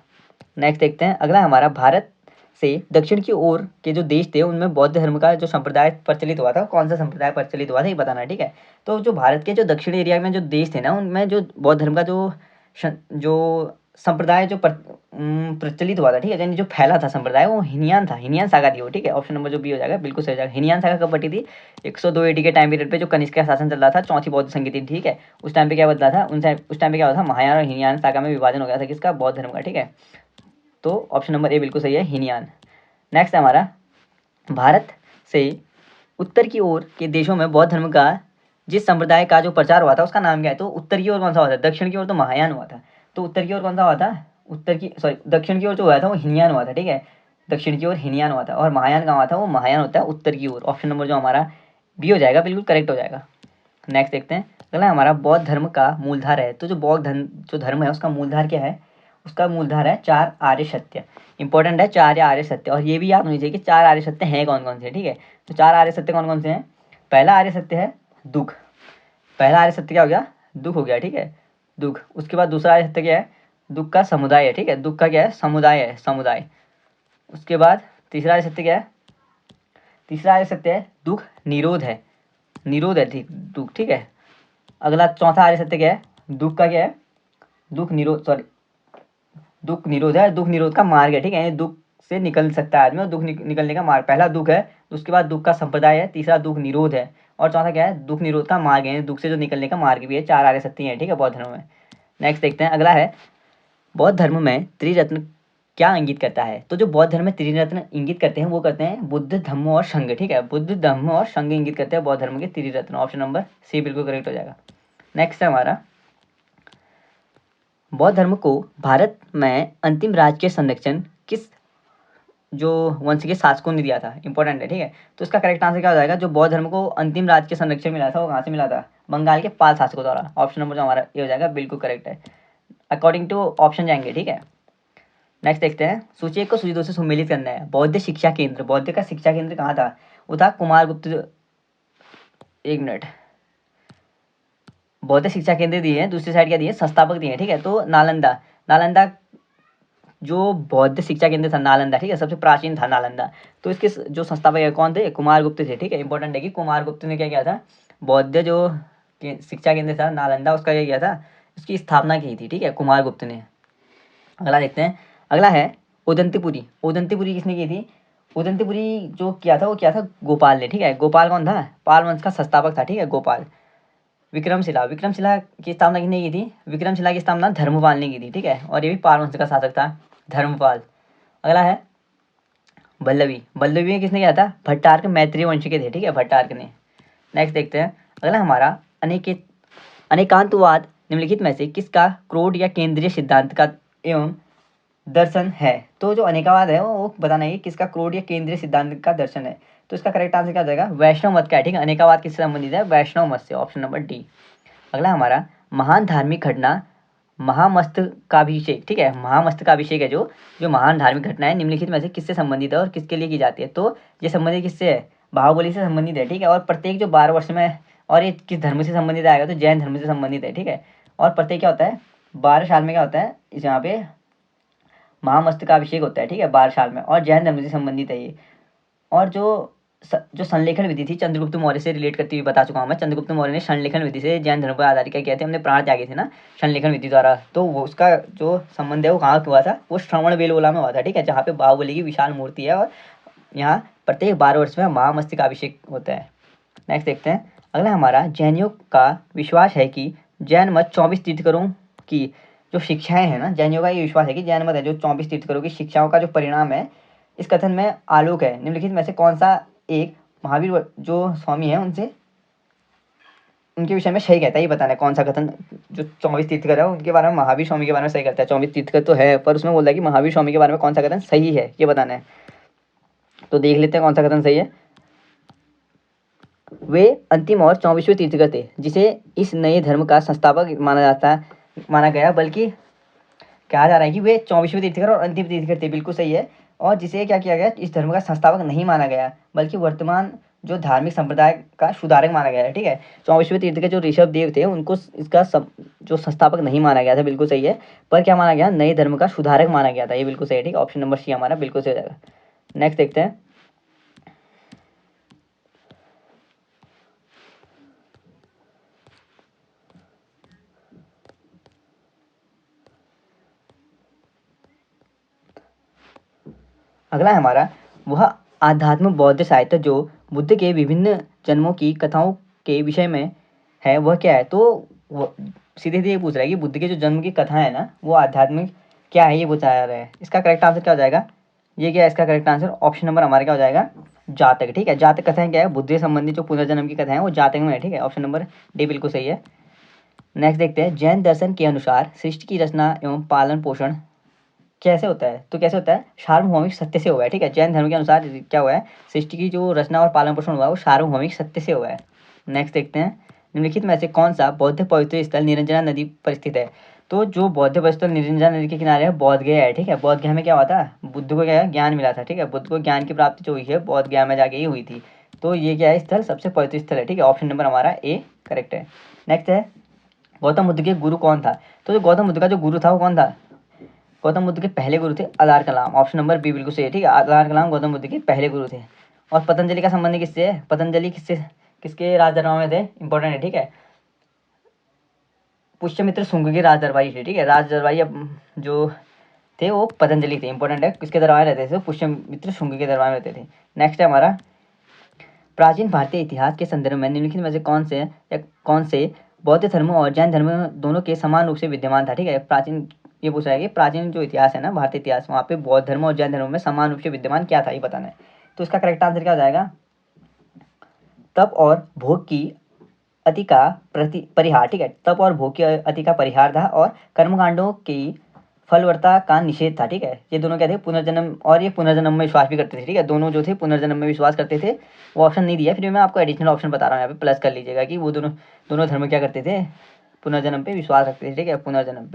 नेक्स्ट देखते हैं। अगला हमारा, भारत से दक्षिण की ओर के जो देश थे उनमें बौद्ध धर्म का जो संप्रदाय प्रचलित हुआ था, कौन सा संप्रदाय प्रचलित हुआ था ये बताना है, ठीक है। तो जो भारत के जो दक्षिण एरिया में जो देश थे ना, उनमें जो बौद्ध धर्म का जो संप्रदाय जो प्रचलित हुआ था, ठीक है, यानी जो फैला था संप्रदाय, वो हिनयान था, हिनयान सागा थी वो, ठीक है। ऑप्शन नंबर जो बी हो जाएगा बिल्कुल सही हो जाएगा। हिनयान सागा कब बटी थी, 102 AD के टाइम पीरियड पे, जो कनिष्क का शासन चल रहा था, चौथी बौद्ध संगीति, ठीक है। उस टाइम पे क्या बदला था, उस टाइम पे क्या हुआ था, महायान और हिनयान सागा में विभाजन हो गया था किसका, बौद्ध धर्म का, ठीक है। तो ऑप्शन नंबर ए बिल्कुल सही है, हिनयान। नेक्स्ट है हमारा, भारत से उत्तर की ओर के देशों में बौद्ध धर्म का जिस संप्रदाय का जो प्रचार हुआ था उसका नाम क्या है। तो उत्तर की ओर कौन सा हुआ था, दक्षिण की ओर तो महायान हुआ था, तो उत्तर की ओर कौन सा हुआ था, दक्षिण की ओर जो हुआ था वो हिनयान हुआ था, ठीक है। दक्षिण की ओर हिनयान हुआ था, और महायान कहाँ हुआ था, वो महायान होता है उत्तर की ओर। ऑप्शन नंबर जो हमारा बी हो जाएगा बिल्कुल करेक्ट हो जाएगा। नेक्स्ट देखते हैं। अगला हमारा, बौद्ध धर्म का मूलधार है। तो जो बौद्ध धर्म है उसका मूलधार क्या है, उसका मूलधार है 4 आर्य सत्य। इंपॉर्टेंट है 4 आर्य सत्य, और ये भी याद होनी चाहिए कि 4 आर्य सत्य हैं कौन कौन से, ठीक है। तो 4 आर्य सत्य कौन कौन से हैं? पहला आर्य सत्य है दुख। पहला आर्य सत्य क्या हो गया? दुख हो गया, ठीक है, दुख। उसके बाद दूसरा आर्य सत्य क्या है? दुख का समुदाय है, ठीक है, दुख का क्या है? समुदाय है, समुदाय। उसके बाद तीसरा आर्य सत्य क्या है? तीसरा आर्य सत्य है दुख निरोध है, निरोध है, ठीक, दुख, ठीक है। अगला चौथा आर्य सत्य क्या है? दुख का क्या है? दुख निरोध, सॉरी, दुख निरोध है, दुख निरोध का मार्ग है, ठीक है, दुख से निकल सकता है आदमी, और दुख निकलने का मार्ग। पहला दुख है, उसके बाद दुख का संप्रदाय है, तीसरा दुख निरोध है, और चौथा क्या है? दुख निरोध का मार्ग है, दुख से जो निकलने का मार्ग भी है। 4 आर्य सत्य हैं, ठीक है, बौद्ध धर्म में। नेक्स्ट देखते हैं, अगला है बौद्ध धर्म में त्रिरत्न क्या इंगित करता है? तो जो बौद्ध धर्म में त्रिरत्न इंगित करते हैं वो करते हैं बुद्ध, धम्म और संघ, ठीक है, बुद्ध, धम्म और संघ इंगित करते हैं बौद्ध धर्म के त्रिरत्न। ऑप्शन नंबर सी बिल्कुल करेक्ट हो जाएगा। नेक्स्ट है हमारा, बौद्ध धर्म को भारत में अंतिम राज्य के संरक्षण किस जो वंश के शासकों ने दिया था? इंपॉर्टेंट है, ठीक है। तो इसका करेक्ट आंसर क्या हो जाएगा? जो बौद्ध धर्म को अंतिम राज्य के संरक्षण मिला था वो कहाँ से मिला था? बंगाल के पाल शासकों द्वारा। ऑप्शन नंबर जो हमारा ये हो जाएगा बिल्कुल करेक्ट है, अकॉर्डिंग टू ऑप्शन जाएंगे, ठीक है। नेक्स्ट देखते हैं, सूची 1 को सूची 2 से सम्मिलित करना है। बौद्ध शिक्षा केंद्र, बौद्ध का शिक्षा केंद्र कहाँ था? वो था कुमारगुप्त, एक मिनट, बौद्ध शिक्षा केंद्र दिए हैं, दूसरी साइड क्या दिए? संस्थापक दिए हैं, ठीक है। तो नालंदा, नालंदा जो बौद्ध शिक्षा केंद्र था नालंदा, ठीक है, सबसे प्राचीन था नालंदा। तो इसके जो संस्थापक है कौन थे? कुमारगुप्त थे, ठीक है। इंपॉर्टेंट है कि कुमारगुप्त ने क्या किया था? बौद्ध जो शिक्षा केंद्र था नालंदा उसका क्या किया था? उसकी स्थापना की थी, ठीक है, कुमारगुप्त ने। अगला देखते हैं, अगला है उदंतीपुरी। उदंतीपुरी किसने की थी? उदंतीपुरी जो किया था वो किया था गोपाल ने, ठीक है। गोपाल कौन था? पाल वंश का संस्थापक था, ठीक है, गोपाल। विक्रमशिला, विक्रमशिला की स्थापना किसने की थी? विक्रमशिला की स्थापना धर्मपाल ने की थी, ठीक है, और ये भी पाल वंश का शासक था, धर्मपाल। अगला है बल्लवी, बल्लवी में किसने किया था? भट्टार्क मैत्रेय वंश के थे, ठीक है, भट्टार्क ने। नेक्स्ट देखते हैं, अगला हमारा अनेकांतवाद निम्नलिखित में से किसका क्रोध या केंद्रीय सिद्धांत का एवं दर्शन है? तो जो अनेकावाद है वो बताना है किसका क्रोध या केंद्रीय सिद्धांत का दर्शन है। तो इसका करेक्ट आंसर क्या हो जाएगा? वैष्णव मत का है, ठीक है, अनेकावाद किससे संबंधित है? वैष्णव मत से। Option number D. अगला हमारा महान धार्मिक घटना महामस्तकाभिषेक, ठीक है, महामस्तकाभिषेक है जो जो महान धार्मिक घटना है निम्नलिखित में से किससे संबंधित है और किसके लिए की जाती है? तो ये संबंधित किससे है? बाहुबली से संबंधित है, ठीक है, और प्रत्येक जो 12 वर्ष में, और ये किस धर्म से संबंधित आएगा? तो जैन धर्म से संबंधित है, ठीक है। और प्रत्येक क्या होता है? 12 साल में क्या होता है इस यहाँ पे महामस्तकाभिषेक होता है, ठीक है, 12 साल में, और जैन धर्म से संबंधित है ये। और जो संलेखन विधि थी चंद्रगुप्त मौर्य से रिलेट करती हुई बता चुका हूँ मैं। चंद्रगुप्त मौर्य ने संलेखन विधि से जैन धर्म पर आधारित क्या किया थे? हमने प्राण त्यागे थे ना संलेखन विधि द्वारा। तो वो उसका जो संबंध है वो कहाँ हुआ था? वो श्रवण बेलगोला में हुआ था, ठीक है, जहाँ पे बाहुबली की विशाल मूर्ति है, और यहाँ प्रत्येक 12 वर्ष में महामस्तकाभिषेक होता है। नेक्स्ट देखते हैं, अगला हमारा जैनियों का विश्वास है कि जैन मत 24 तीर्थंकरों की जो शिक्षाएं हैं ना, जैनियों का ये विश्वास है कि जैन मत है जो 24 तीर्थंकरों की शिक्षाओं का जो परिणाम है इस कथन में आलोक है। निम्नलिखित में से कौन सा एक महावीर जो स्वामी है उनसे उनके विषय में सही कहता है? ये बताना है कौन सा कथन जो 24 तीर्थंकर है उनके बारे में महावीर स्वामी के बारे में सही करता है। 24 तीर्थंकर तो है पर उसमें बोल रहा है कि महावीर स्वामी के बारे में कौन सा कथन सही है, ये बताना है। तो देख लेते हैं कौन सा कथन सही है। वे अंतिम और 24वें तीर्थंकर थे जिसे इस नए धर्म का संस्थापक माना गया, बल्कि कहा जा रहा है कि वे 24वें तीर्थंकर और अंतिम तीर्थंकर थे, बिल्कुल सही है। और जिसे क्या किया गया? इस धर्म का संस्थापक नहीं माना गया बल्कि वर्तमान जो धार्मिक संप्रदाय का सुधारक माना गया है, ठीक है। 24वें तीर्थंकर जो ऋषभ देव थे उनको इसका जो संस्थापक नहीं माना गया था, बिल्कुल सही है, पर क्या माना गया? नए धर्म का सुधारक माना गया था, ये बिल्कुल सही है, ठीक है। ऑप्शन नंबर सी हमारा बिल्कुल सही हो जाएगा। नेक्स्ट देखते हैं, अगला है हमारा वह आध्यात्म बौद्ध साहित्य जो बुद्ध के विभिन्न जन्मों की कथाओं के विषय में है वह क्या है? तो सीधे सीधे पूछ रहा है कि बुद्ध के जो जन्म की कथा है ना वो आध्यात्मिक क्या है, ये पूछा जा रहा है। इसका करेक्ट आंसर क्या हो जाएगा? ये क्या है इसका करेक्ट आंसर? ऑप्शन नंबर हमारा क्या हो जाएगा? जातक, ठीक है। जातक कथाएं क्या है? बुद्ध से संबंधित जो पुनर्जन्म की कथा है वो जातक में है, ठीक है। ऑप्शन नंबर डी बिल्कुल सही है। नेक्स्ट देखते हैं, जैन दर्शन के अनुसार सृष्टि की रचना एवं पालन पोषण कैसे होता है? तो कैसे होता है? सार्वभौमिक सत्य से हुआ है, ठीक है। जैन धर्म के अनुसार क्या हुआ है? सृष्टि की जो रचना और पालन पोषण हुआ है वो सार्वभौमिक सत्य से हुआ है। नेक्स्ट देखते हैं, निम्नलिखित में से कौन सा बौद्ध पवित्र स्थल निरंजना नदी पर स्थित है? तो जो बौद्ध पवित्र स्थल निरंजना नदी के किनारे है बोध गया है, ठीक है। बोध गया में क्या हुआ था? बुद्ध को क्या है? ज्ञान मिला था, ठीक है। बुद्ध को ज्ञान की प्राप्ति जो हुई है बोध गया में जाके ही हुई थी। तो ये क्या है? स्थल सबसे पवित्र स्थल है, ठीक है। ऑप्शन नंबर हमारा ए करेक्ट है। नेक्स्ट है, गौतम बुद्ध के गुरु कौन था? तो जो गौतम बुद्ध का जो गुरु था वो कौन था? गौतम बुद्ध के पहले गुरु थे अलार कलाम। ऑप्शन नंबर बी बिल्कुल सही है, ठीक है। अलार कलाम गौतम बुद्ध के पहले गुरु थे। और पतंजलि का संबंध किससे है? पतंजलि किसके राजदरबार में थे? इंपॉर्टेंट है, ठीक है। पुष्यमित्र शुंग के राजदरबारी थे, ठीक है। राजदरबारी जो थे वो पतंजलि थे, इंपॉर्टेंट है। किसके दरबार में रहते थे? पुष्यमित्र शुंग के दरबार में रहते थे। नेक्स्ट है हमारा, प्राचीन भारतीय इतिहास के संदर्भ में निम्नलिखित में से कौन से बौद्ध धर्म और जैन धर्म दोनों के समान रूप से विद्यमान था? ठीक है। प्राचीन, ये पूछ रहा है कि प्राचीन जो इतिहास है ना, भारतीय इतिहास, वहाँ पे बौद्ध धर्म और जैन धर्म में समान रूप से विद्यमान क्या था, ये बताना है। तो इसका करेक्ट आंसर क्या हो जाएगा? तप और भोग की अति का परिहार, ठीक है। तप और भोग की अति का परिहार था और कर्मकांडों की फलवरता का निषेध था, ठीक है। ये दोनों क्या थे? पुनर्जन्म, और ये पुनर्जन्म में विश्वास भी करते थे, ठीक है। दोनों जो थे पुनर्जन्म में विश्वास करते थे। वो ऑप्शन नहीं दिया, फिर मैं आपको एडिशनल ऑप्शन बता रहा हूँ, यहाँ पे प्लस कर लीजिएगा कि वो दोनों दोनों धर्म क्या करते थे? पुनर्जन्म पे विश्वास रखते थे, ठीक है। पुनर्जन्म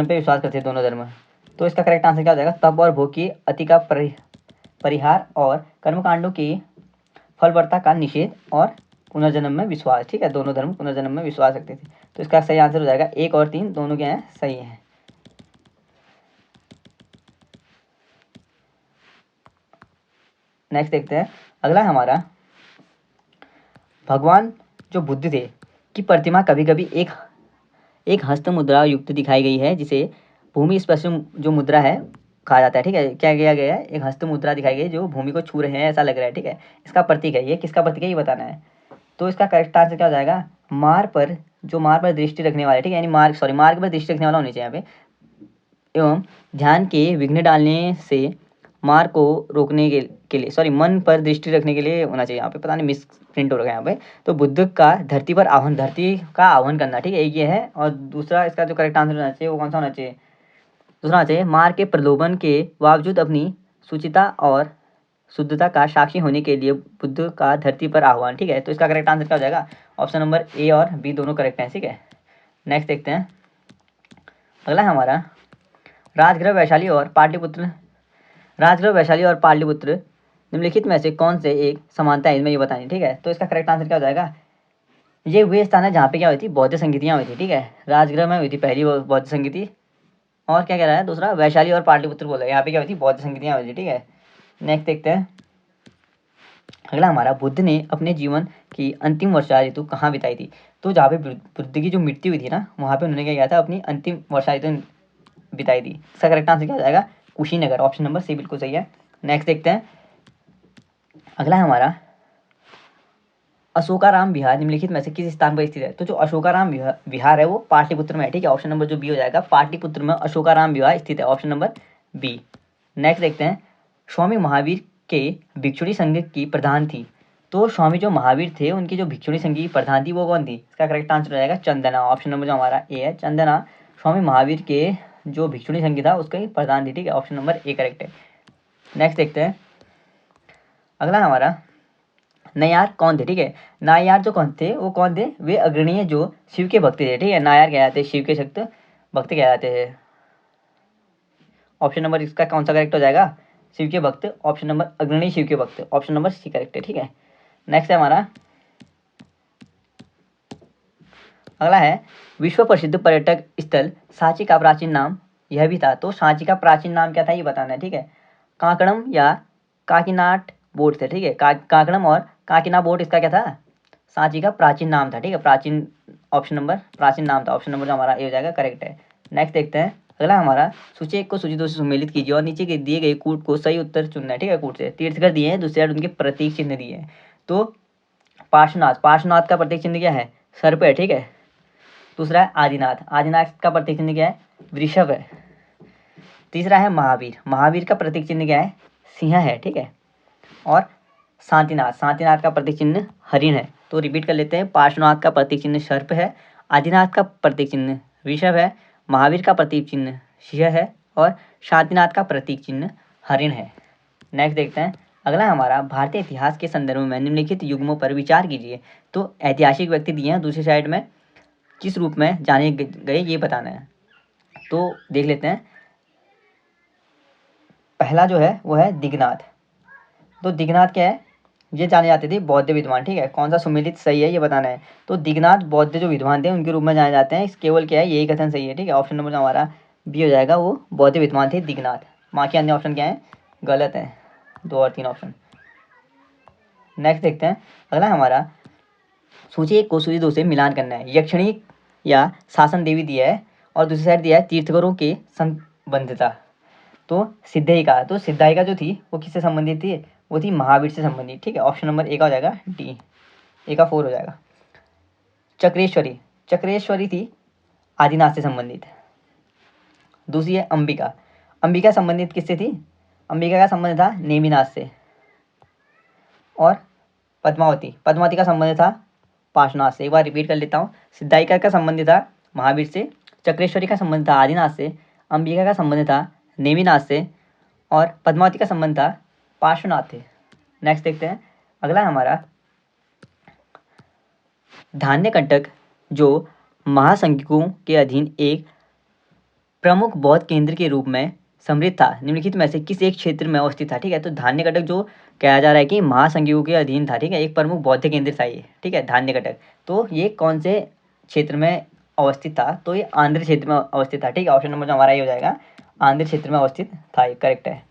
पे विश्वास करते थे दोनों धर्म। तो इसका करेक्ट आंसर क्या हो जाएगा? तप और भोग की अति का परिहार और कर्मकांडों की फलवरता का निषेध और पुनर्जन्म में विश्वास, ठीक है। दोनों धर्म पुनर्जन्म में विश्वास रखते थे। तो इसका सही आंसर हो जाएगा 1 और 3 दोनों क्या है? सही है। नेक्स्ट देखते हैं, अगला है हमारा, भगवान जो बुद्ध थे की प्रतिमा कभी कभी एक हस्त मुद्रा युक्त दिखाई गई है, जिसे भूमि स्पर्श जो मुद्रा है कहा जाता है, ठीक है। क्या किया गया है? एक हस्त मुद्रा दिखाई गई जो भूमि को छू रहे हैं ऐसा लग रहा है, ठीक है। इसका प्रतीक है, ये किसका प्रतीक है ये बताना है। तो इसका करेक्ट आंसर क्या हो जाएगा? मार पर दृष्टि रखने वाले, ठीक है। यानी मार्ग पर दृष्टि रखने वाला होना चाहिए यहाँ पे। एवं ध्यान के विघ्न डालने से मार को रोकने के लिए मन पर दृष्टि रखने के लिए होना चाहिए। यहाँ पे पता नहीं मिस प्रिंट हो रखा है यहाँ पे। तो बुद्ध का धरती का आह्वान करना, ठीक है, एक ये है। और दूसरा इसका जो करेक्ट आंसर होना चाहिए वो कौन सा होना चाहिए? दूसरा होना चाहिए, मार के प्रलोभन के बावजूद अपनी शुचिता और शुद्धता का साक्षी होने के लिए बुद्ध का धरती पर आह्वान, ठीक है। तो इसका करेक्ट आंसर क्या हो जाएगा? ऑप्शन नंबर ए और बी दोनों करेक्ट हैं, ठीक है। नेक्स्ट देखते हैं, अगला है हमारा, राजगृह वैशाली और पाटलिपुत्र निम्नलिखित में से कौन से एक समानता है इनमें, ये बतानी, ठीक है। तो इसका करेक्ट आंसर क्या हो जाएगा? ये वे स्थान है जहाँ पे क्या हुई थी? बौद्ध संगीतियाँ हुई थी, ठीक है। राजगृह में हुई थी पहली बौद्ध संगीति, और क्या कह रहा है दूसरा? वैशाली और पाटलिपुत्र बोला है, यहाँ पे क्या हुई थी? बौद्ध संगीतियाँ हुई थी, ठीक है। नेक्स्ट देखते हैं, अगला हमारा, बुद्ध ने अपने जीवन की अंतिम वर्षा ऋतु कहाँ बिताई थी? तो जहाँ पे बुद्ध की जो मृत्यु हुई थी ना, वहाँ पे उन्होंने क्या किया था? अपनी अंतिम वर्षा ऋतु बिताई थी। इसका करेक्ट आंसर क्या हो जाएगा? कुशीनगर। ऑप्शन नंबर सी बिल्कुल सही है। नेक्स्ट देखते हैं, अगला है हमारा, अशोकाराम विहार निम्नलिखित में से किस स्थान पर स्थित है? तो जो अशोकाराम विहार है वो पाटलिपुत्र में है, ठीक है। ऑप्शन नंबर जो बी हो जाएगा, पाटलिपुत्र में अशोकाराम विहार स्थित है। Option number B. नेक्स्ट देखते हैं, स्वामी महावीर के भिक्षुणी संघ की प्रधान थी। तो स्वामी जो महावीर थे उनकी जो भिक्षुणी संघ की प्रधान थी वो कौन थी? इसका करेक्ट आंसर हो जाएगा चंदना। ऑप्शन नंबर जो हमारा ए है, चंदना स्वामी महावीर के जो भिक्षुणी संघ था उसका ही प्रधान थी, ठीक है। ऑप्शन नंबर ए करेक्ट है। नेक्स्ट देखते हैं, अगला हमारा, नायार कौन थे? ठीक है, नायार जो कौन थे वो कौन थे? वे अग्रणीय जो शिव के भक्त थे, ठीक है। नायार क्या जाते हैं? शिव के शक्त भक्त क्या जाते हैं। ऑप्शन नंबर इसका कौन सा करेक्ट हो जाएगा? शिव के भक्त। ऑप्शन नंबर अग्रणी शिव के भक्त, ऑप्शन नंबर सी करेक्ट है, ठीक है। नेक्स्ट है हमारा, अगला है, विश्व प्रसिद्ध पर्यटक स्थल सांची का प्राचीन नाम यह भी था। तो सांची का प्राचीन नाम क्या था ये बताना है, ठीक है। काकड़म या काकीनाट बोट थे, ठीक है। काकड़म और काकीना बोट इसका क्या था? सांची का प्राचीन नाम था, ठीक है। प्राचीन ऑप्शन नंबर प्राचीन नाम था, ऑप्शन नंबर जो हमारा ए हो जाएगा करेक्ट है। नेक्स्ट देखते हैं, अगला हमारा, सूची 1 को सूची 2 से सम्मिलित कीजिए और नीचे के दिए गए कूट को सही उत्तर चुनना है, ठीक है। कूट से तीर्थकर दिए हैं, दूसरे उनके प्रतीक चिन्ह दिए हैं। तो पार्श्वनाथ का प्रतीक चिन्ह क्या है? सर्प है, ठीक है। दूसरा है आदिनाथ का प्रतीक चिन्ह क्या है? वृषभ है। तीसरा है महावीर का प्रतीक चिन्ह क्या है? सिंह है, ठीक है। और शांतिनाथ का प्रतीक चिन्ह हरिण है। तो रिपीट कर लेते हैं, पार्श्वनाथ का प्रतीक चिन्ह सर्प है, आदिनाथ का प्रतीक चिन्ह वृषभ है, महावीर का प्रतीक चिन्ह सिंह है और शांतिनाथ का प्रतीक चिन्ह हरिण है। नेक्स्ट देखते हैं, अगला हमारा भारतीय इतिहास के संदर्भ में निम्नलिखित युग्मों पर विचार कीजिए। तो ऐतिहासिक व्यक्ति दिए हैं, दूसरी साइड में किस रूप में जाने गए ये बताना है। तो देख लेते हैं। पहला जो है वो है दिगनाथ। तो दिगनाथ क्या है, ये जाने जाते थे बौद्ध विद्वान, ठीक है। कौन सा सुमेलित सही है ये बताना है। तो दिगनाथ बौद्ध जो विद्वान थे उनके रूप में जाने जाते हैं, केवल क्या है यही कथन सही है, ठीक है। ऑप्शन नंबर जो हमारा बी हो जाएगा, वो बौद्ध विद्वान थे दिगनाथ। बाकी अन्य ऑप्शन क्या है, गलत है, 2 और 3 ऑप्शन। नेक्स्ट देखते हैं। अगला हमारा सूची 1 को सूची 2 से मिलान करना है। यक्षिणी या शासन देवी दिया है और दूसरी साइड दिया है तीर्थंकरों के संबंधिता। तो सिद्धायिका, तो सिद्धायिका जो थी वो किससे संबंधित थी, वो थी महावीर से संबंधित, ठीक है। ऑप्शन नंबर ए का हो जाएगा डी, ए का 4 हो जाएगा। चक्रेश्वरी, चक्रेश्वरी थी आदिनाथ से संबंधित। दूसरी है अंबिका, अंबिका संबंधित किससे थी, अंबिका का संबंध था नेमिनाथ से। और पद्मावती, पद्मावती का संबंध था पार्श्वनाथ से। एक बार रिपीट कर लेता हूँ। सिद्धायिका का संबंध था महावीर से, चक्रेश्वरी का संबंध था आदिनाथ से, अंबिका का संबंध था नेमिनाथ से और पद्मावती का संबंध था पार्श्वनाथ से। नेक्स्ट देखते हैं। अगला हमारा धान्यकंटक जो महासंज्ञकों के अधीन एक प्रमुख बौद्ध केंद्र के रूप में समृद्ध था, निम्नलिखित में से किस एक क्षेत्र में अवस्थित था, ठीक है। तो धान्यकटक जो कहा जा रहा है कि महासंज्ञकों के अधीन था, ठीक है, एक प्रमुख बौद्ध केंद्र था ये, ठीक है, धान्यकटक। तो ये कौन से क्षेत्र में अवस्थित था, तो ये आंध्र क्षेत्र में अवस्थित था, ठीक है। ऑप्शन नंबर जो हमारा ये हो जाएगा, आंध्र क्षेत्र में अवस्थित था, ये करेक्ट है।